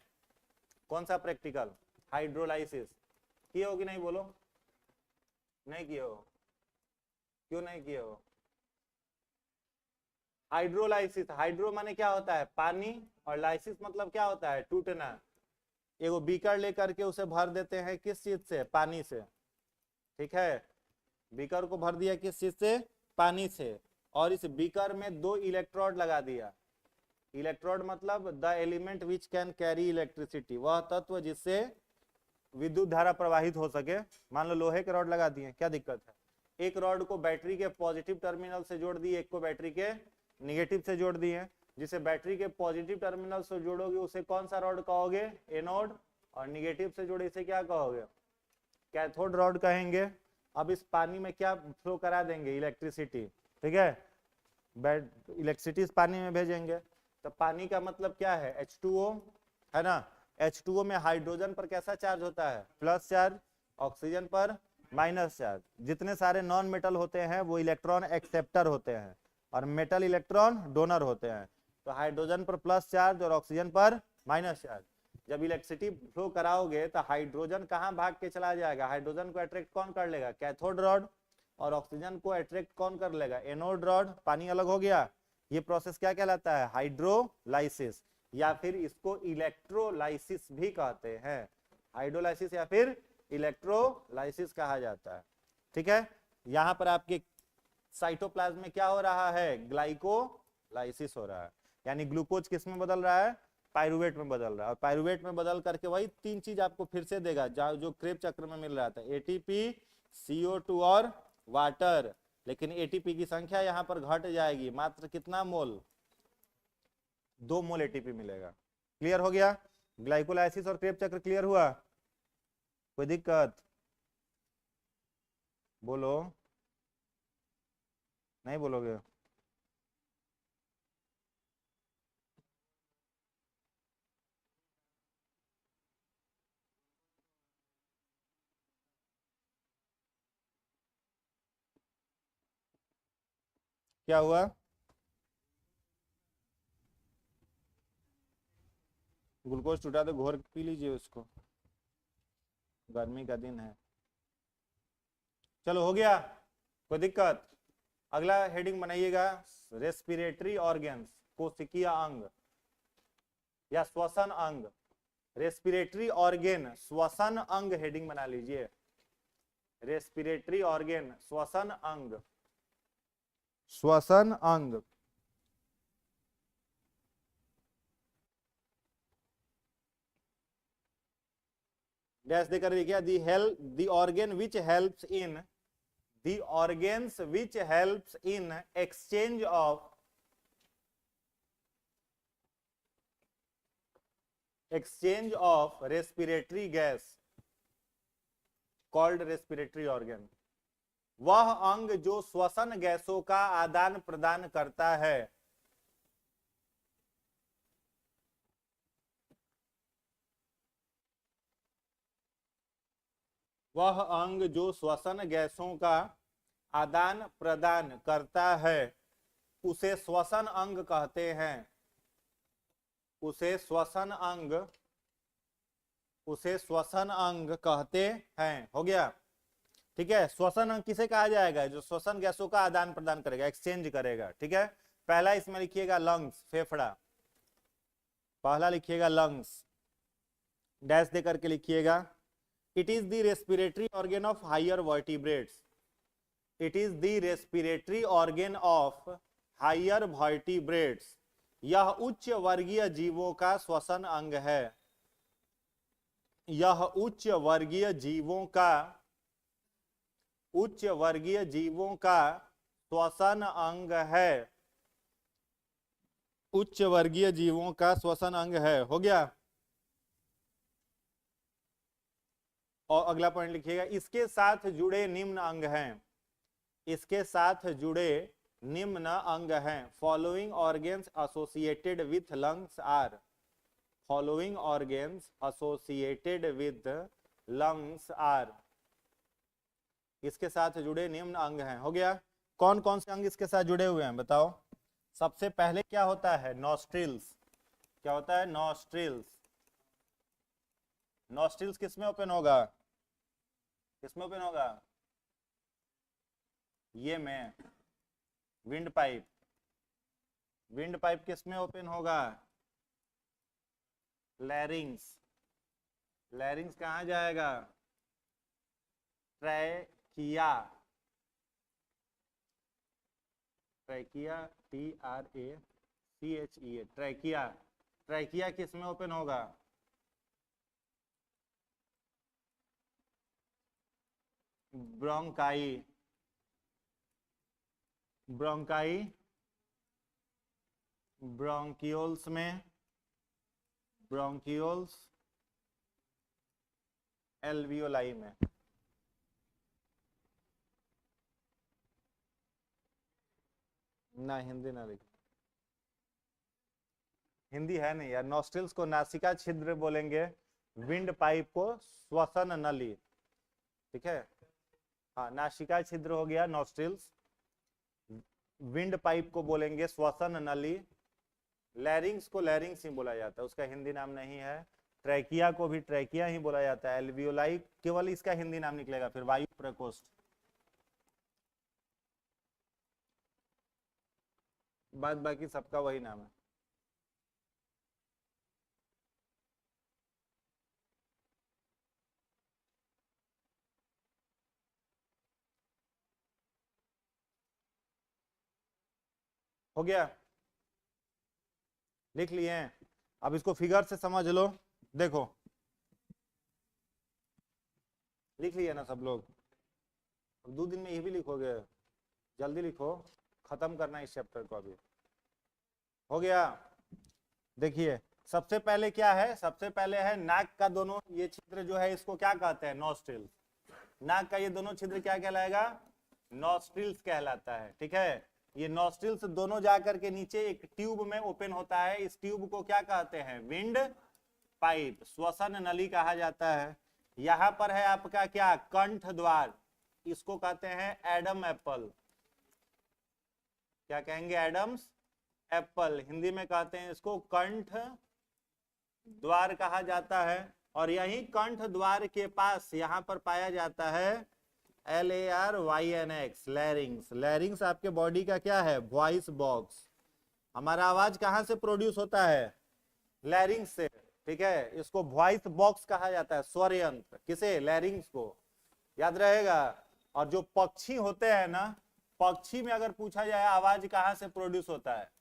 कौन सा प्रैक्टिकल? हाइड्रोलाइसिस। किए हो कि नहीं? बोलो। नहीं किए हो? क्यों नहीं किए हो? हाइड्रोलाइसिस, हाइड्रो माने क्या होता है? पानी, और लाइसिस मतलब क्या होता है? टूटना। एगो बीकर लेकर के उसे भर देते हैं, किस चीज से? पानी से। ठीक है, बीकर को भर दिया किस चीज से? पानी से। और इस बीकर में 2 इलेक्ट्रोड लगा दिया। इलेक्ट्रोड मतलब the element which can carry electricity, वह तत्व जिससे विद्युत धारा प्रवाहित हो सके। मान लो लोहे के रॉड लगा दिए, क्या दिक्कत है? एक रॉड को बैटरी के पॉजिटिव टर्मिनल से जोड़ दिए, एक को बैटरी के निगेटिव से जोड़ दिए। जिसे बैटरी के पॉजिटिव टर्मिनल से जोड़ोगे उसे कौन सा रॉड कहोगे? एनोड। और निगेटिव से जोड़े इसे क्या कहोगे? कैथोड रॉड कहेंगे। अब इस पानी में क्या फ्लो करा देंगे? इलेक्ट्रिसिटी। ठीक है, इलेक्ट्रिसिटी इस पानी में भेजेंगे। तो पानी का मतलब क्या है? H2O है ना। H2O में हाइड्रोजन पर कैसा चार्ज होता है? Plus charge. ऑक्सीजन पर माइनस चार्ज। जितने सारे नॉन मेटल होते हैं वो इलेक्ट्रॉन एक्सेप्टर होते हैं, और मेटल इलेक्ट्रॉन डोनर होते हैं। तो हाइड्रोजन पर प्लस चार्ज और ऑक्सीजन पर माइनस चार्ज। जब इलेक्ट्रिसिटी फ्लो कराओगे तो हाइड्रोजन कहाँ भाग के चला जाएगा? हाइड्रोजन को अट्रैक्ट कौन कर लेगा? Cathode rod. और ऑक्सीजन को अट्रैक्ट कौन कर लेगा? Anode rod. पानी अलग हो गया। ये प्रोसेस क्या कहलाता है? हाइड्रोलाइसिस, या फिर इसको इलेक्ट्रोलाइसिस भी कहते हैं। हाइड्रोलाइसिस या फिर इलेक्ट्रोलाइसिस कहा जाता है। ठीक है, यहां पर आपके साइटोप्लाज्म में क्या हो रहा है? ग्लाइकोलाइसिस हो रहा है। यानी ग्लूकोज किस में बदल रहा है? पायरुवेट में बदल रहा है। और पायरुवेट में बदल करके वही 3 चीज आपको फिर से देगा जो क्रेब चक्र में मिल रहा था, एटीपी, CO2 और वाटर। लेकिन एटीपी की संख्या यहां पर घट जाएगी, मात्र कितना मोल? 2 मोल एटीपी मिलेगा। क्लियर हो गया? ग्लाइकोलाइसिस और क्रेब चक्र क्लियर हुआ? कोई दिक्कत? बोलो। नहीं बोलोगे? क्या हुआ? ग्लूकोज टूटा तो घोर पी लीजिए उसको, गर्मी का दिन है। चलो हो गया, कोई दिक्कत? अगला हेडिंग बनाइएगा, रेस्पिरेटरी ऑर्गन्स, कोशिकीय अंग या श्वसन अंग। रेस्पिरेटरी ऑर्गन, श्वसन अंग हेडिंग बना लीजिए। रेस्पिरेटरी ऑर्गन, श्वसन अंग। श्वसन अंग। डैश देकर लिखिए, the organ which helps in, the organs which helps in exchange of respiratory gas called respiratory organ। वह अंग जो श्वसन गैसों का आदान प्रदान करता है। वह अंग जो श्वसन गैसों का आदान प्रदान करता है उसे श्वसन अंग कहते हैं। उसे श्वसन अंग, उसे श्वसन अंग कहते हैं। हो गया? ठीक है, श्वसन अंग किसे कहा जाएगा? जो श्वसन गैसों का आदान प्रदान करेगा, एक्सचेंज करेगा। ठीक है, पहला इसमें लिखिएगा लंग्स, फेफड़ा। पहला लिखिएगा लंग्स, डैश दे करके लिखिएगा। It is the respiratory organ of higher vertebrates. It is the respiratory organ of higher vertebrates. यह उच्च वर्गीय जीवों का श्वसन अंग है। यह उच्च वर्गीय जीवों का, उच्च वर्गीय जीवों का श्वसन अंग है। उच्च वर्गीय जीवों का श्वसन अंग है। हो गया? और अगला पॉइंट लिखिएगा, इसके साथ जुड़े निम्न अंग हैं। इसके साथ जुड़े निम्न अंग हैं। Following organs associated with lungs are. Following organs associated with lungs are. इसके साथ जुड़े निम्न अंग हैं। हो गया। कौन कौन से अंग इसके साथ जुड़े हुए हैं बताओ। सबसे पहले क्या होता है, नॉस्ट्रिल्स। क्या होता है, नॉस्ट्रिल्स। नॉस्ट्रिल्स किस में ओपन होगा, किस में ओपन होगा, ये में। विंड पाइप, विंड पाइप किस में ओपन होगा, लैरिंग्स। लैरिंग्स कहाँ जाएगा, trachea. Trachea, TRACHEA, trachea. Trachea किस में ओपन होगा, ब्रोंकाई। ब्रोंकाई, ब्रोंकियोल्स में, ब्रोंकियोल्स, एल्वियोलाई में। ना हिंदी ना लिख, हिंदी है नहीं यार। नॉस्ट्रिल्स को नासिका छिद्र बोलेंगे, विंड पाइप को श्वसन नली। ठीक है, हाँ, नासिका छिद्र हो गया नॉस्ट्रिल्स, विंड पाइप को बोलेंगे श्वसन नली, लैरिंग्स को लैरिंग्स ही बोला जाता है, उसका हिंदी नाम नहीं है। ट्रैकिया को भी ट्रैकिया ही बोला जाता है। एल्वियोलाई केवल इसका हिंदी नाम निकलेगा, फिर वायु प्रकोष्ठ। बाद बाकी सबका वही नाम है। हो गया, लिख लिए हैं। अब इसको फिगर से समझ लो। देखो, लिख लिया ना सब लोग, अब 2 दिन में ये भी लिखोगे, जल्दी लिखो, खत्म करना है इस चैप्टर को अभी। हो गया। देखिए, सबसे पहले क्या है, सबसे पहले है नाक का दोनों ये छिद्र जो है इसको क्या कहते हैं, नॉस्ट्रिल। नाक का ये दोनों छिद्र क्या कहलाएगा, नॉस्ट्रिल्स कहलाता है। ठीक है, ये नॉस्ट्रिल्स दोनों जाकर के नीचे एक ट्यूब में ओपन होता है। इस ट्यूब को क्या कहते हैं, विंड पाइप, श्वसन नली कहा जाता है। यहां पर है आपका क्या, कंठ द्वार, इसको कहते हैं एडम एप्पल। क्या कहेंगे, एडम्स एप्पल। हिंदी में कहते हैं इसको कंठ द्वार कहा जाता है। और यही कंठ द्वार के पास यहां पर पाया जाता है LARYNX, लैरिंग्स। लैरिंग्स आपके बॉडी का क्या है, वॉइस बॉक्स। हमारा आवाज कहां से प्रोड्यूस होता है, लैरिंग्स से। ठीक है, इसको वॉइस बॉक्स कहा जाता है, स्वर यंत्र। किसे, लैरिंग्स को, याद रहेगा। और जो पक्षी होते हैं ना, पक्षी में अगर पूछा जाए आवाज कहां से प्रोड्यूस होता है,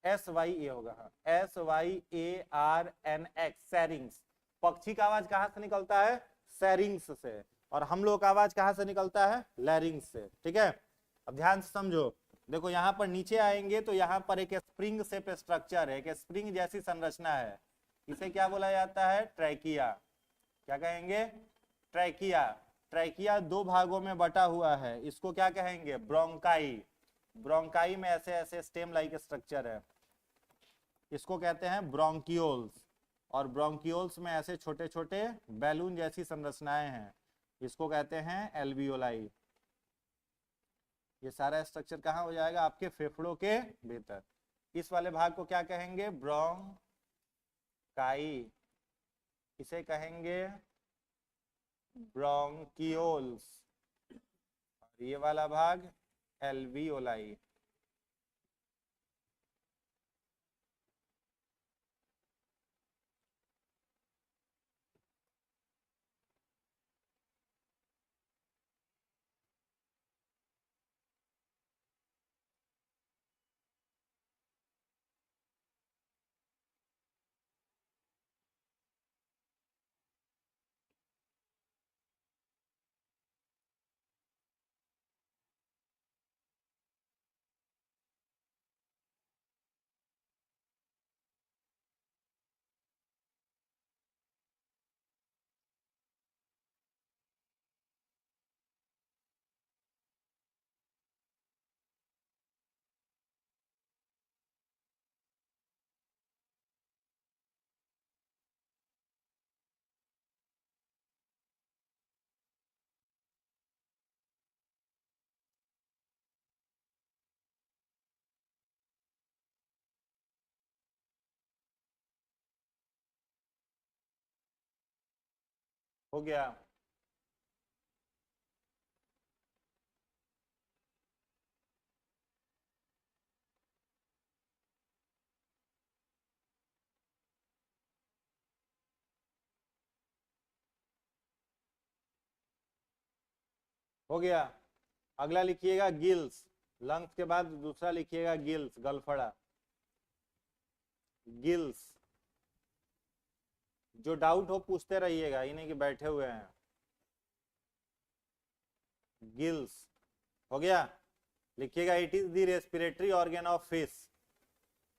SYA होगा, हाँ, SYARNX, सैरिंग्स। पक्षी का आवाज कहां से निकलता है, सैरिंग्स से। और हम लोग का आवाज कहां से निकलता है, लैरिंग्स से। ठीक है, अब ध्यान से समझो। देखो यहां पर नीचे आएंगे तो यहां पर एक स्प्रिंग शेप स्ट्रक्चर है, एक स्प्रिंग जैसी संरचना है। इसे क्या बोला जाता है, ट्रैकिया। क्या कहेंगे, ट्रैकिया। ट्रैकिया 2 भागों में बटा हुआ है, इसको क्या कहेंगे, ब्रोंकाई। ब्रोंकाई में ऐसे ऐसे स्टेम लाइक स्ट्रक्चर है, इसको कहते हैं ब्रोंकियोल्स। और ब्रोंकियोल्स में ऐसे छोटे छोटे बैलून जैसी संरचनाएं हैं, इसको कहते हैं एल्वियोलाई। ये सारा स्ट्रक्चर कहाँ हो जाएगा, आपके फेफड़ों के भीतर। इस वाले भाग को क्या कहेंगे, ब्रोंकाई। इसे कहेंगे ब्रोंकियोल्स। और ये वाला भाग एल्वियोलाई। हो गया। हो गया। अगला लिखिएगा गिल्स। लंग्स के बाद दूसरा लिखिएगा गिल्स, गलफड़ा। गिल्स। जो डाउट हो पूछते रहिएगा, ये नहीं कि बैठे हुए हैं। गिल्स हो गया। लिखिएगा it is the respiratory organ of fish.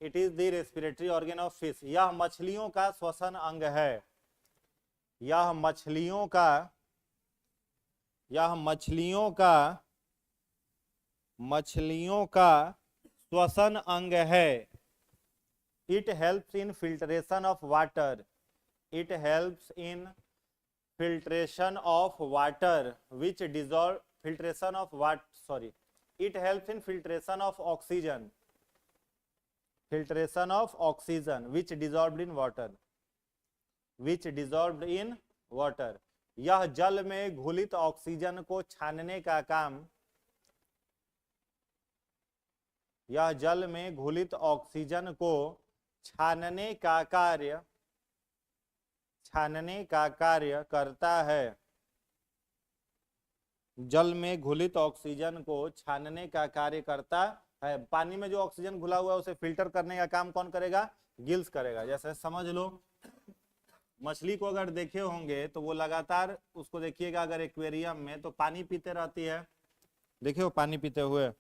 It is the respiratory organ of fish. यह मछलियों का श्वसन अंग है। यह मछलियों का श्वसन अंग है। It helps in filtration of water. It helps in filtration of water which dissolve filtration of what sorry it helps in filtration of oxygen which dissolved in water। यह जल में घुलित ऑक्सीजन को छानने का काम करता है। जल में घुलित ऑक्सीजन को छानने का कार्य करता है। पानी में जो ऑक्सीजन घुला हुआ है उसे फिल्टर करने का काम कौन करेगा? गिल्स करेगा। जैसे समझ लो, मछली को अगर देखे होंगे तो वो लगातार उसको देखिएगा, अगर एक्वेरियम में तो पानी पीते रहती है। देखिए वो पानी पीते हुए,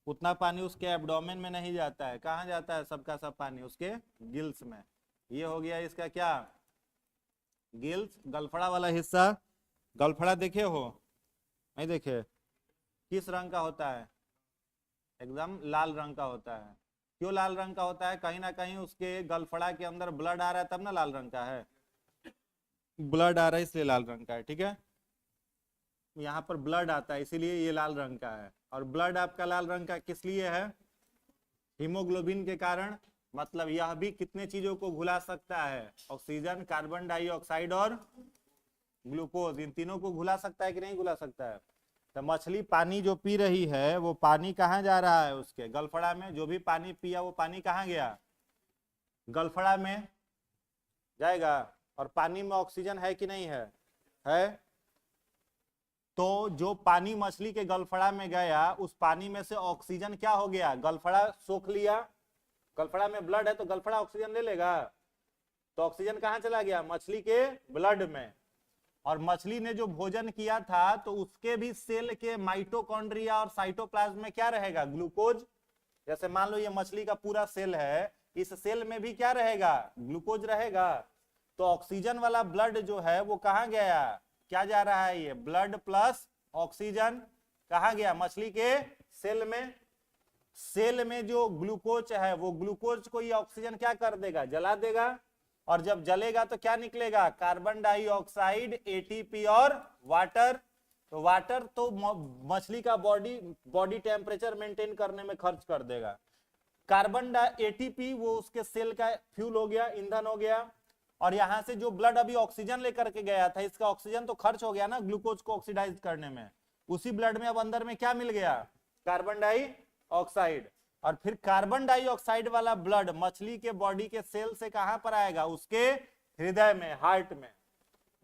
उतना पानी उसके एब्डोमेन में नहीं जाता है। कहाँ जाता है? सबका सब पानी उसके गिल्स में। ये हो गया इसका क्या? गिल्स। गलफड़ा वाला हिस्सा, गलफड़ा देखे हो? नहीं देखे? किस रंग का होता है? एकदम लाल रंग का होता है। क्यों लाल रंग का होता है? कहीं ना कहीं उसके गलफड़ा के अंदर ब्लड आ रहा है, तब ना लाल रंग का है। ब्लड आ रहा है इसलिए लाल रंग का है। ठीक है, यहाँ पर ब्लड आता है इसीलिए ये लाल रंग का है। और ब्लड आपका लाल रंग का किस लिए है? हीमोग्लोबिन के कारण। मतलब यह भी कितने चीजों को घुला सकता है? ऑक्सीजन, कार्बन डाइऑक्साइड और ग्लूकोज। इन तीनों को घुला सकता है कि नहीं घुला सकता है? तो मछली पानी जो पी रही है वो पानी कहाँ जा रहा है? उसके गलफड़ा में। जो भी पानी पिया वो पानी कहाँ गया? गलफड़ा में जाएगा। और पानी में ऑक्सीजन है कि नहीं है? है। तो जो पानी मछली के गलफड़ा में गया, उस पानी में से ऑक्सीजन क्या हो गया? गलफड़ा सोख लिया। गलफड़ा में ब्लड है तो गलफड़ा ऑक्सीजन ले लेगा। तो ऑक्सीजन कहाँ चला गया? मछली के ब्लड में। और मछली ने जो भोजन किया था तो उसके भी सेल के माइटोकॉन्ड्रिया और साइटोप्लाज्म में क्या रहेगा? ग्लूकोज। जैसे मान लो ये मछली का पूरा सेल है, इस सेल में भी क्या रहेगा? ग्लूकोज रहेगा। तो ऑक्सीजन वाला ब्लड जो है वो कहाँ गया? क्या जा रहा है? ये ब्लड प्लस ऑक्सीजन कहाँ गया? मछली के सेल में। सेल में जो ग्लूकोज है वो ग्लूकोज को ये ऑक्सीजन क्या कर देगा? जला देगा। और जब जलेगा तो क्या निकलेगा? कार्बन डाइऑक्साइड, एटीपी और वाटर। तो वाटर तो मछली का बॉडी टेम्परेचर मेंटेन करने में खर्च कर देगा। कार्बन एटीपी वो उसके सेल का फ्यूल हो गया, ईंधन हो गया। और यहां से जो ब्लड अभी ऑक्सीजन लेकर के गया था, इसका ऑक्सीजन तो खर्च हो गया ना ग्लूकोज को ऑक्सीडाइज करने में। उसी ब्लड में अब अंदर में क्या मिल गया? Carbon dioxide. और फिर कार्बन डाइऑक्साइड वाला ब्लड मछली के बॉडी के सेल से कहां पर आएगा? उसके हृदय में, हार्ट में।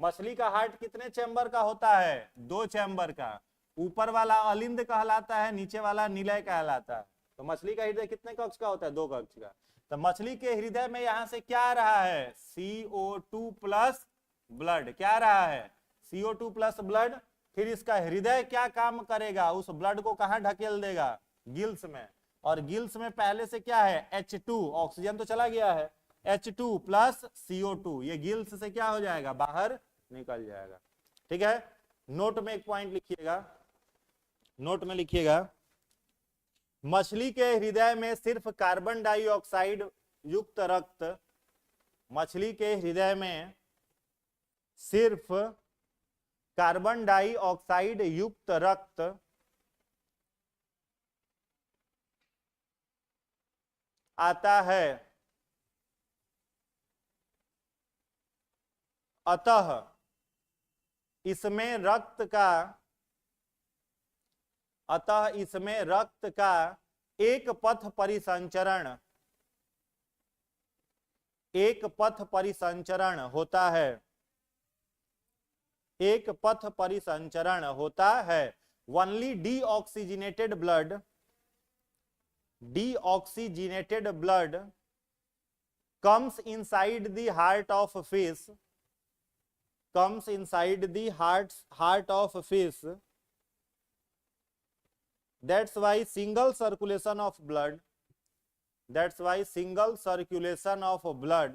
मछली का हार्ट कितने चैम्बर का होता है? 2 चैम्बर का। ऊपर वाला अलिंद कहलाता है, नीचे वाला निलय कहलाता है। तो मछली का हृदय कितने कक्ष का होता है? 2 कक्ष का। तो मछली के हृदय में यहां से क्या आ रहा है? CO2 plus blood. क्या आ रहा है? CO2 plus blood. फिर इसका हृदय क्या काम करेगा? उस ब्लड को कहां ढकेल देगा? गिल्स में। और गिल्स में पहले से क्या है? H2, ऑक्सीजन तो चला गया है। H2 प्लस CO2, ये गिल्स से क्या हो जाएगा? बाहर निकल जाएगा। ठीक है, नोट में एक पॉइंट लिखिएगा। नोट में लिखिएगा, मछली के हृदय में सिर्फ कार्बन डाइऑक्साइड युक्त रक्त, मछली के हृदय में सिर्फ कार्बन डाइऑक्साइड युक्त रक्त आता है। अतः इसमें रक्त का अतः इसमें रक्त का एक पथ परिसंचरण होता है, एक पथ परिसंचरण होता है। Only deoxygenated blood comes inside the heart of fish, comes inside the heart of fish. That's why single circulation of blood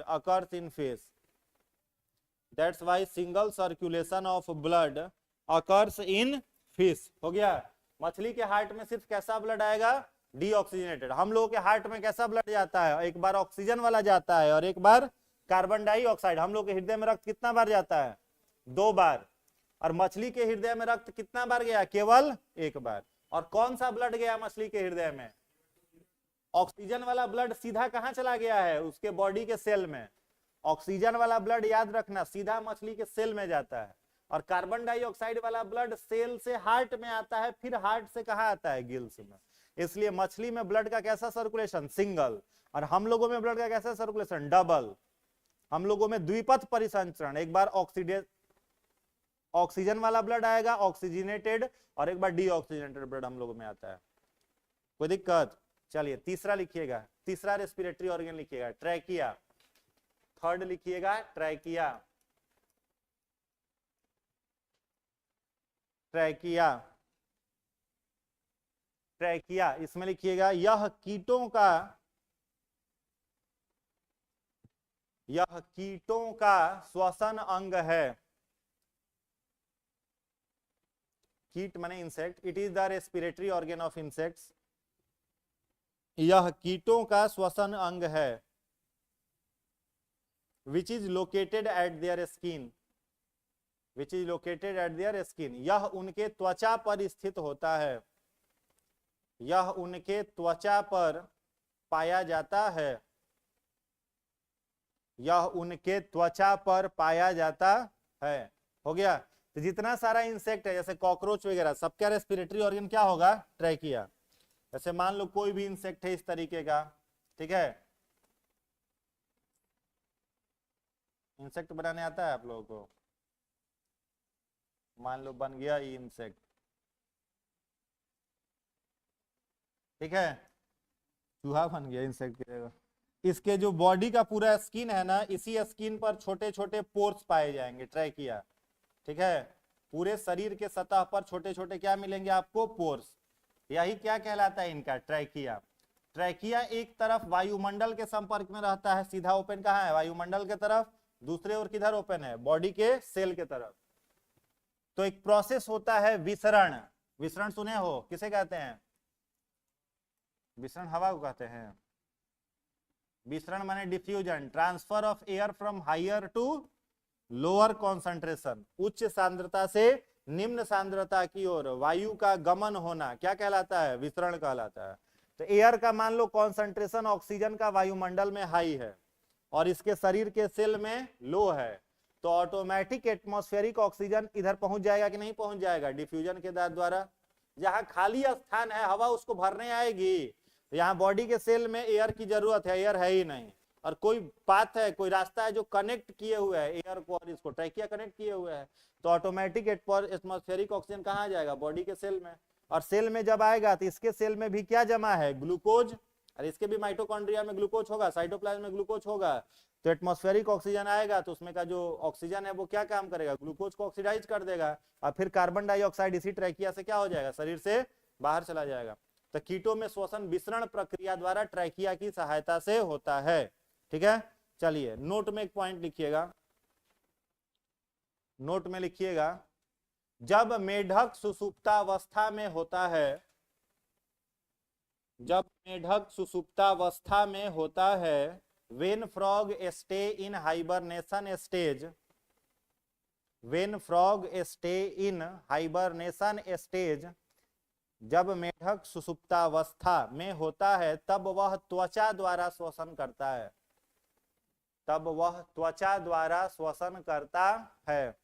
occurs in fish. That's why single circulation of blood occurs in fish. हो गया। मछली के heart में सिर्फ कैसा blood आएगा? Deoxygenated. हम लोगों के हार्ट में कैसा ब्लड जाता है? एक बार ऑक्सीजन वाला जाता है और एक बार कार्बन डाइऑक्साइड। हम लोग के हृदय में रक्त कितना बार जाता है? 2 बार। और मछली के हृदय में रक्त कितना बार गया? केवल 1 बार। और कौन सा ब्लड गया मछली के हृदय में? ऑक्सीजन वाला ब्लड सीधा कहां चला गया है? उसके बॉडी के सेल में। ऑक्सीजन वाला ब्लड याद रखना सीधा मछली के सेल में जाता है, और कार्बन डाइऑक्साइड वाला ब्लड सेल से हार्ट में आता है, फिर हार्ट से कहां आता है? गिल्स में। इसलिए मछली में ब्लड का कैसा सर्कुलेशन? सिंगल। और हम लोगों में ब्लड का कैसा सर्कुलेशन? डबल। हम लोगों में द्विपथ परिसंचरण, एक बार ऑक्सीजन वाला ब्लड आएगा ऑक्सीजनेटेड, और एक बार डीऑक्सीजनेटेड ब्लड हम लोगों में आता है। कोई दिक्कत? चलिए तीसरा लिखिएगा, तीसरा रेस्पिरेटरी ऑर्गन लिखिएगा, ट्रैकिया। थर्ड लिखिएगा ट्रैकिया, ट्रैकिया, ट्रैकिया। इसमें लिखिएगा यह कीटों का श्वसन अंग है। कीट माने insect. It is the respiratory organ of insects. यह कीटों का श्वसन अंग है। Which is located at their skin, which is located at their skin. यह उनके त्वचा पर स्थित होता है, यह उनके त्वचा पर पाया जाता है, यह उनके त्वचा पर पाया जाता है। हो गया। तो जितना सारा इंसेक्ट है जैसे कॉकरोच वगैरह, सबका रेस्पिरेटरी ऑर्गन क्या होगा? ट्रैकिया। जैसे मान लो कोई भी इंसेक्ट है इस तरीके का, ठीक है? इंसेक्ट बनाने आता है आप लोगों को? मान लो बन गया ये इंसेक्ट, ठीक है? चूहा बन गया इंसेक्ट की जगह। इसके जो बॉडी का पूरा स्किन है ना, इसी स्किन पर छोटे छोटे पोर्स पाए जाएंगे, ट्रैकिया, ठीक है? पूरे शरीर के सतह पर छोटे छोटे क्या मिलेंगे आपको? पोर्स। यही क्या कहलाता है इनका? ट्रैकिया। ट्रैकिया एक तरफ वायुमंडल के संपर्क में रहता है, सीधा ओपन कहाँ है? वायुमंडल के तरफ। दूसरे ओर किधर ओपन है? बॉडी के सेल के तरफ। तो एक प्रोसेस होता है विसरण। विसरण सुने हो? किसे कहते हैं? विसरण हवा को कहते हैं। विसरण माने diffusion, transfer of air from higher to lower concentration. उच्च सांद्रता से निम्न सांद्रता की ओर वायु का गमन होना क्या कहलाता है? विसरण कहलाता है। तो एयर का मान लो कॉन्सेंट्रेशन ऑक्सीजन का वायुमंडल में हाई है और इसके शरीर के सेल में लो है, तो ऑटोमेटिक एटमॉस्फेरिक ऑक्सीजन इधर पहुंच जाएगा कि नहीं पहुंच जाएगा? डिफ्यूजन के द्वारा। जहां खाली स्थान है हवा उसको भरने आएगी। यहाँ बॉडी के सेल में एयर की जरूरत है, एयर है ही नहीं। और कोई पाथ है, कोई रास्ता है जो कनेक्ट किए हुए है एयर को और इसको, ट्रैकिया कनेक्ट किए हुए है, तो ऑटोमेटिक एटमॉस्फेरिक ऑक्सीजन कहाँ आ जाएगा? बॉडी के सेल में। और सेल में जब आएगा तो इसके सेल में भी क्या जमा है? ग्लूकोज। और इसके भी माइटोकॉन्ड्रिया में ग्लूकोज होगा, साइटोप्लाज्म में ग्लूकोज होगा। तो एटमॉस्फेरिक ऑक्सीजन आएगा तो उसमें का जो ऑक्सीजन है वो क्या काम करेगा? ग्लूकोज को ऑक्सीडाइज कर देगा, और फिर कार्बन डाइऑक्साइड इसी ट्रैकिया से क्या हो जाएगा? शरीर से बाहर चला जाएगा। तो कीटों में श्वसन विसरण प्रक्रिया द्वारा ट्रैकिया की सहायता से होता है, ठीक है? चलिए नोट में एक पॉइंट लिखिएगा, नोट में लिखिएगा, जब मेढक सुसुप्तावस्था में होता है, जब मेढक सुसुप्तावस्था में होता है, when frog stay in hibernation stage, when frog stay in hibernation stage, जब मेढक सुसुप्तावस्था में होता है तब वह त्वचा द्वारा श्वसन करता है, तब वह त्वचा द्वारा श्वसन करता है।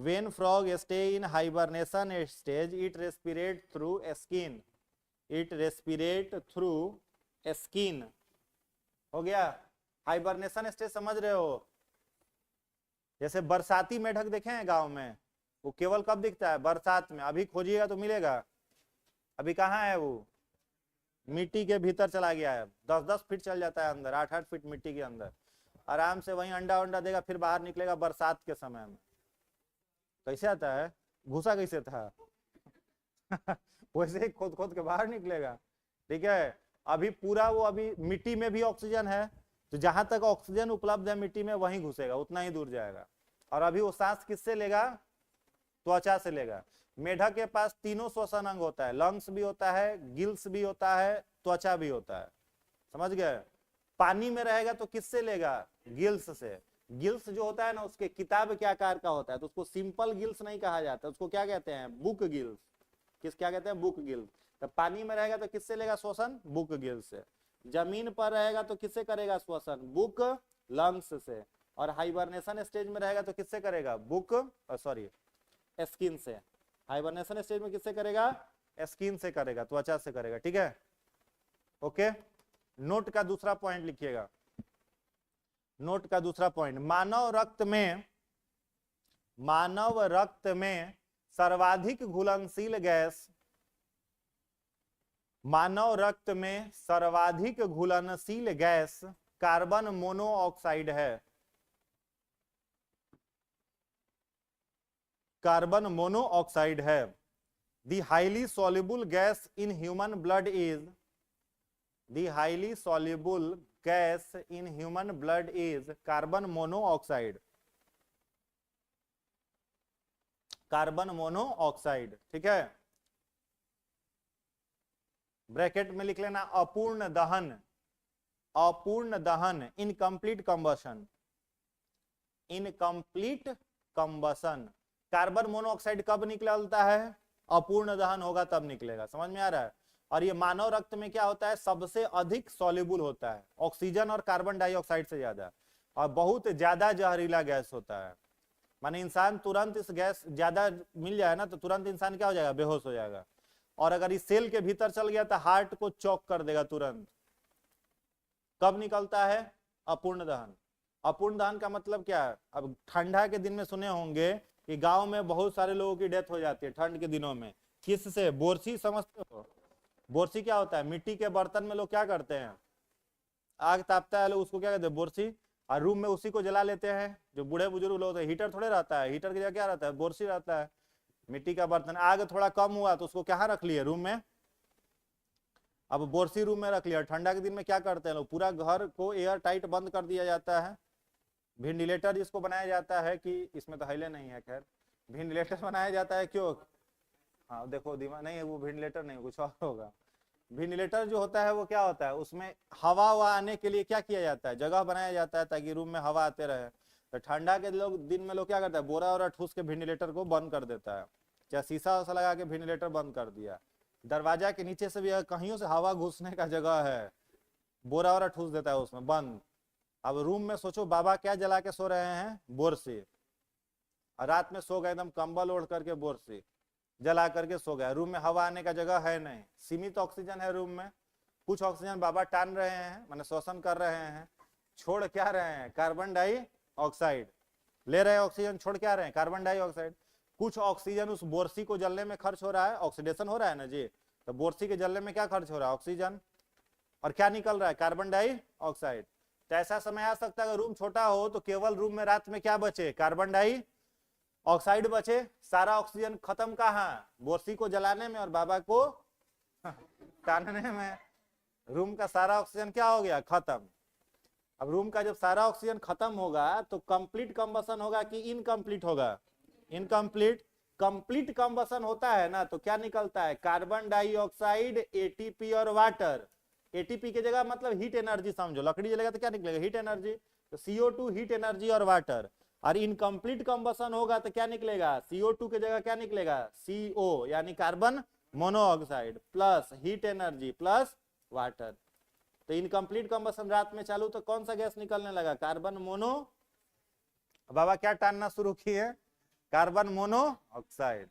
When frog stay in hibernation stage it रेस्पिरेट through skin, it रेस्पिरेट through skin. हो गया। हाइबरनेशन स्टेज समझ रहे हो? जैसे बरसाती मेढक देखे हैं गांव में, वो केवल कब दिखता है? बरसात में। अभी खोजिएगा तो मिलेगा। अभी कहाँ है वो? मिट्टी के भीतर चला गया है। 10-10 फीट चल जाता है अंदर, 8-8 फीट मिट्टी के अंदर, आराम से वहीं अंडा वंडा देगा, फिर बाहर निकलेगा बरसात के समय में। कैसे आता है? घुसा कैसे था? वैसे ही खोद खोद के बाहर निकलेगा। ठीक है। अभी पूरा वो, अभी मिट्टी में भी ऑक्सीजन है, तो जहां तक ऑक्सीजन उपलब्ध है मिट्टी में वहीं घुसेगा, उतना ही दूर जाएगा। और अभी वो सांस किससे लेगा? त्वचा से लेगा। मेढक के पास तीनों श्वसन अंग होता है, लंग्स भी होता है, गिल्स भी होता है, त्वचा भी होता है। समझ गए? पानी में रहेगा तो किससे लेगा? गिल्स से। गिल्स जो होता है ना, उसके किताब के आकार का होता है, तो उसको सिंपल गिल्स नहीं कहा जाता, उसको क्या कहते हैं? Book gills. क्या कहते हैं? Book gills. तो पानी में रहेगा तो किससे लेगा श्वसन? बुक गिल्स से। जमीन पर रहेगा तो किससे करेगा श्वसन? बुक लंग्स से। और हाइबरनेशन स्टेज में रहेगा तो किससे करेगा? बुक सॉरी स्किन से। हाइबरनेशन स्टेज में किससे करेगा? स्किन से करेगा, त्वचा से करेगा। ठीक है, ओके। नोट का दूसरा पॉइंट लिखिएगा। नोट का दूसरा पॉइंट, मानव रक्त में सर्वाधिक घुलनशील गैस, मानव रक्त में सर्वाधिक घुलनशील गैस कार्बन मोनोऑक्साइड है। कार्बन मोनोऑक्साइड है। The highly soluble gas in human blood is, the highly soluble gas in human blood is carbon monoxide. Carbon monoxide. ठीक है, ब्रैकेट में लिख लेना अपूर्ण दहन, अपूर्ण दहन, incomplete combustion, incomplete combustion. Carbon monoxide कब निकलता है? अपूर्ण दहन होगा तब निकलेगा। समझ में आ रहा है? और ये मानव रक्त में क्या होता है? सबसे अधिक सॉल्युबल होता है, ऑक्सीजन और कार्बन डाइऑक्साइड से ज्यादा, और बहुत ज्यादा जहरीला गैस होता है। माने इंसान तुरंत इस गैस ज्यादा मिल जाए ना तो तुरंत इंसान क्या हो जाएगा? बेहोश हो जाएगा। और अगर इस सेल के भीतर चल गया तो हार्ट को चौक कर देगा तुरंत। कब निकलता है? अपूर्ण दहन। अपूर्ण दहन का मतलब क्या है? अब ठंडा के दिन में सुने होंगे कि गांव में बहुत सारे लोगों की डेथ हो जाती है ठंड के दिनों में। किससे? बोरसी। समझते हो बोरसी क्या होता है? मिट्टी के बर्तन में लोग क्या करते हैं? आग तापता है, लोग उसको क्या कहते हैं? बोरसी। और रूम में उसी को जला लेते हैं। जो बूढ़े बुजुर्ग लोग होते हैं, हीटर थोड़े रहता है, हीटर की जगह क्या रहता है? बोरसी रहता है। मिट्टी का बर्तन, आग थोड़ा कम हुआ तो उसको कहाँ रख लिए? रूम में। अब बोरसी रूम में रख लिया। ठंडा के दिन में क्या करते हैं लोग? पूरा घर को एयर टाइट बंद कर दिया जाता है। वेंटिलेटर जिसको बनाया जाता है, कि इसमें तो हिले नहीं है, खैर वेंटिलेटर बनाया जाता है। क्यों? हाँ देखो दिमाग नहीं है, वो वेंटिलेटर नहीं, कुछ और होगा। वेंटिलेटर जो होता है वो क्या होता है? उसमें हवा आने के लिए क्या किया जाता है? जगह बनाया जाता है ताकि रूम में हवा आते रहे। तो ठंडा के दिन में लोग क्या करता है? बोरा वोरा ठूस के वेंटिलेटर को बंद कर देता है, चाहे शीशा वसा लगा के वेंटिलेटर बंद कर दिया। दरवाजा के नीचे से भी अगर कहीं से हवा घुसने का जगह है, बोरा वोरा ठूस देता है उसमें, बंद। अब रूम में सोचो बाबा क्या जला के सो रहे हैं? बोरसी। और रात में सो गए एकदम कंबल ओढ़ करके, बोरसी जला करके सो गया। रूम में हवा आने का जगह है नहीं, सीमित ऑक्सीजन है रूम में। कुछ ऑक्सीजन बाबा टान रहे हैं, माने शोषण कर रहे हैं। छोड़ क्या रहे हैं? Carbon dioxide. ले रहे हैं ऑक्सीजन, छोड़ क्या रहे हैं? Carbon dioxide. कुछ ऑक्सीजन उस बोरसी को जलने में खर्च हो रहा है, ऑक्सीडेशन हो रहा है ना जी। तो बोरसी के जलने में क्या खर्च हो रहा है? ऑक्सीजन। और क्या निकल रहा है? Carbon dioxide. तो ऐसा समय आ सकता है अगर रूम छोटा हो तो केवल रूम में रात में क्या बचे? कार्बन डाइऑक्साइड बचे। सारा ऑक्सीजन खत्म कहाँ? बोरसी को जलाने में और बाबा को टानने में। रूम का सारा ऑक्सीजन क्या हो गया? खत्म। अब रूम का जब सारा ऑक्सीजन खत्म होगा तो कंप्लीट कंबशन होगा कि इनकम्प्लीट होगा? इनकम्प्लीट। कंप्लीट कंबशन होता है ना तो क्या निकलता है? कार्बन डाइऑक्साइड, एटीपी और वाटर। एटीपी की जगह मतलब हीट एनर्जी समझो, लकड़ी जलेगा तो क्या निकलेगा? Heat energy. तो CO2 हीट एनर्जी और वाटर। और इनकम्प्लीट कंबशन होगा तो क्या निकलेगा? CO2 की जगह क्या निकलेगा? CO यानी carbon monoxide plus heat energy plus water. तो इनकम्प्लीट कंबशन रात में चालू तो कौन सा गैस निकलने लगा? Carbon mono. बाबा क्या टानना शुरू किए? Carbon monoxide.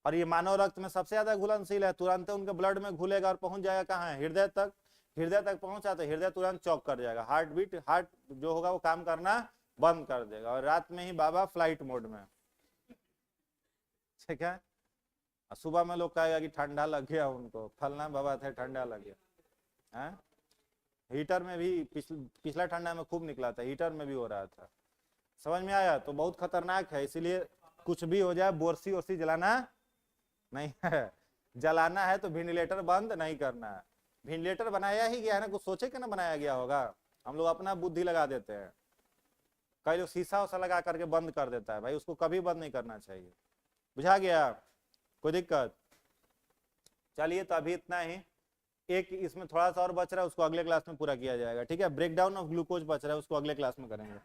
और ये मानव रक्त में सबसे ज्यादा घुलनशील है, तुरंत उनके ब्लड में घुलेगा और पहुंच जाएगा कहाँ है, हृदय तक। हृदय तक पहुंचा तो हृदय तुरंत चौक कर जाएगा, हार्ट जो होगा वो काम करना बंद कर देगा, और रात में ही बाबा फ्लाइट मोड में। ठीक है। सुबह में लोग कहेगा कि ठंडा लग गया उनको, फलना बाबा थे ठंडा लग गया है। हीटर में भी पिछला ठंडा में खूब निकला था, हीटर में भी हो रहा था। समझ में आया? तो बहुत खतरनाक है, इसीलिए कुछ भी हो जाए बोरसी ओरसी जलाना नहीं है। जलाना है तो वेंटिलेटर बंद नहीं करना है। वेंटिलेटर बनाया ही गया है ना, कुछ सोचे कि ना बनाया गया होगा, हम लोग अपना बुद्धि लगा देते हैं। कई लोग शीशा उसा लगा करके बंद कर देता है, भाई उसको कभी बंद नहीं करना चाहिए। बुझा गया? कोई दिक्कत? चलिए तो अभी इतना ही, एक इसमें थोड़ा सा और बच रहा है, उसको अगले क्लास में पूरा किया जाएगा। ठीक है, ब्रेकडाउन ऑफ ग्लूकोज बच रहा है, उसको अगले क्लास में करेंगे।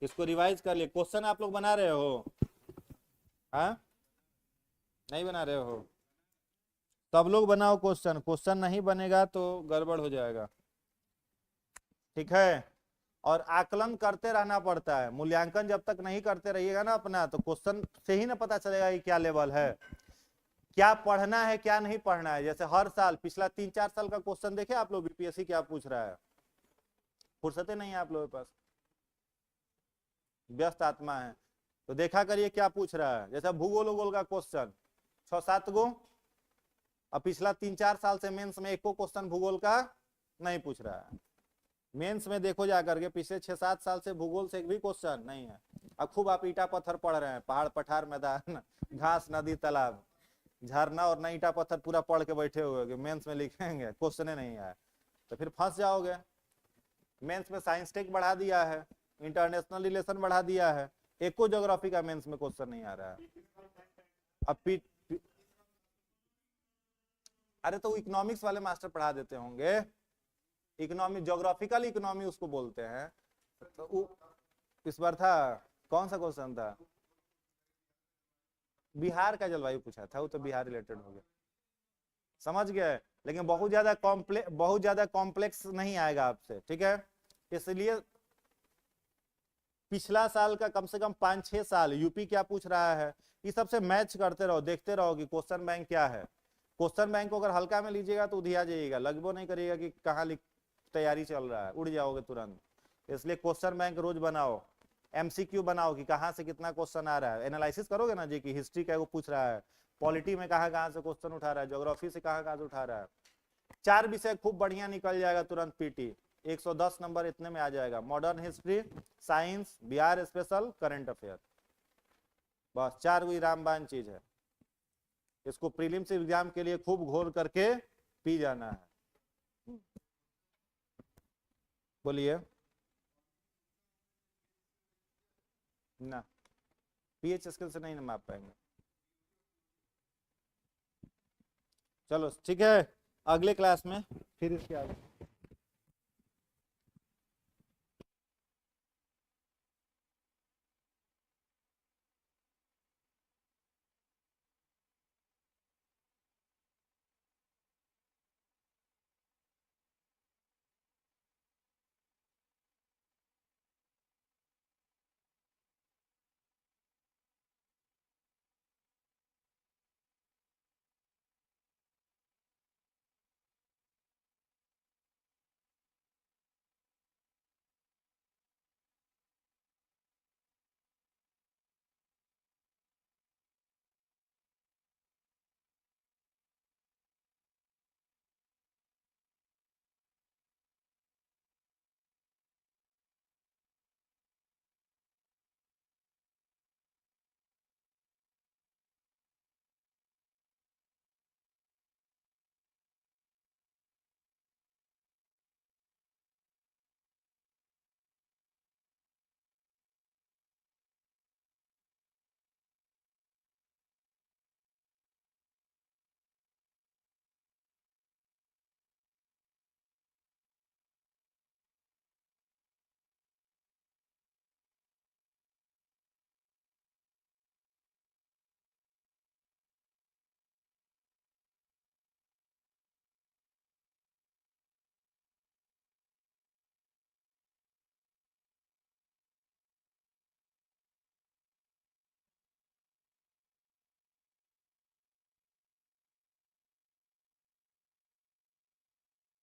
इसको रिवाइज कर लिए। क्वेश्चन आप लोग बना रहे हो? हाँ, नहीं बना रहे हो? सब लोग बनाओ क्वेश्चन, क्वेश्चन नहीं बनेगा तो गड़बड़ हो जाएगा। ठीक है, और आकलन करते रहना पड़ता है। मूल्यांकन जब तक नहीं करते रहिएगा ना अपना, तो क्वेश्चन से ही ना पता चलेगा कि क्या लेवल है, क्या पढ़ना है क्या नहीं पढ़ना है। जैसे हर साल पिछला 3-4 साल का क्वेश्चन देखे आप लोग, बीपीएससी क्या पूछ रहा है, फुर्सतें नहीं है आप लोगों के पास, व्यस्त आत्मा है, तो देखा करिए क्या पूछ रहा है। जैसे भूगोल का क्वेश्चन 6-7 गो, अब पिछला 3-4 साल से मेंस में एको क्वेश्चन भूगोल का नहीं पूछ रहा है। मेंस में देखो जाकर के पिछले 6-7 साल से भूगोल से एक भी क्वेश्चन नहीं है। अब खूब आप ईटा पत्थर पढ़ रहे हैं, पहाड़ पठार मैदान घास नदी तालाब झरना, और नई ईटा पत्थर पूरा पढ़ के बैठे हुए मेंस में लिखेंगे, क्वेश्चन नहीं आया तो फिर फंस जाओगे। मेंस में साइंस टेक बढ़ा दिया है, इंटरनेशनल रिलेशन बढ़ा दिया है, एको ज्योग्राफी का मेंस में क्वेश्चन नहीं आ रहा है। अब अरे तो इकोनॉमिक्स वाले मास्टर पढ़ा देते होंगे, इकोनॉमी ज्योग्राफिकल इकोनॉमी उसको बोलते हैं। तो इस बार था कौन सा क्वेश्चन था, बिहार का जलवायु पूछा था, वो तो बिहार रिलेटेड हो गया, समझ गए। लेकिन बहुत ज्यादा कॉम्प्लेक्स नहीं आएगा आपसे। ठीक है, इसलिए पिछला साल का कम से कम 5-6 साल यूपी क्या पूछ रहा है, ये सबसे मैच करते रहो, देखते रहो कि क्वेश्चन बैंक क्या है। क्वेश्चन बैंक को अगर हल्का में लीजिएगा तो उधिया जाइएगा, लगभग नहीं करिएगा कि कहाँ तैयारी चल रहा है, उड़ जाओगे तुरंत। इसलिए क्वेश्चन बैंक रोज बनाओ, एमसीक्यू बनाओ कि कहाँ से कितना क्वेश्चन आ रहा है, एनालिसिस करोगे ना जी कि हिस्ट्री का वो पूछ रहा है, पॉलिटी में कहाँ से क्वेश्चन उठा रहा है, ज्योग्राफी से कहाँ से उठा रहा है। 4 विषय खूब बढ़िया निकल जाएगा तुरंत पीटी, 110 नंबर इतने में आ जाएगा, modern history, science, Bihar special, current affair, बस 4 वही रामबान चीज है। इसको प्रीलिम्स एग्जाम के लिए खूब घोल करके पी जाना है। बोलिए ना, पीएच स्किल से नहीं ना माप पाएंगे। चलो ठीक है, अगले क्लास में फिर इसके आगे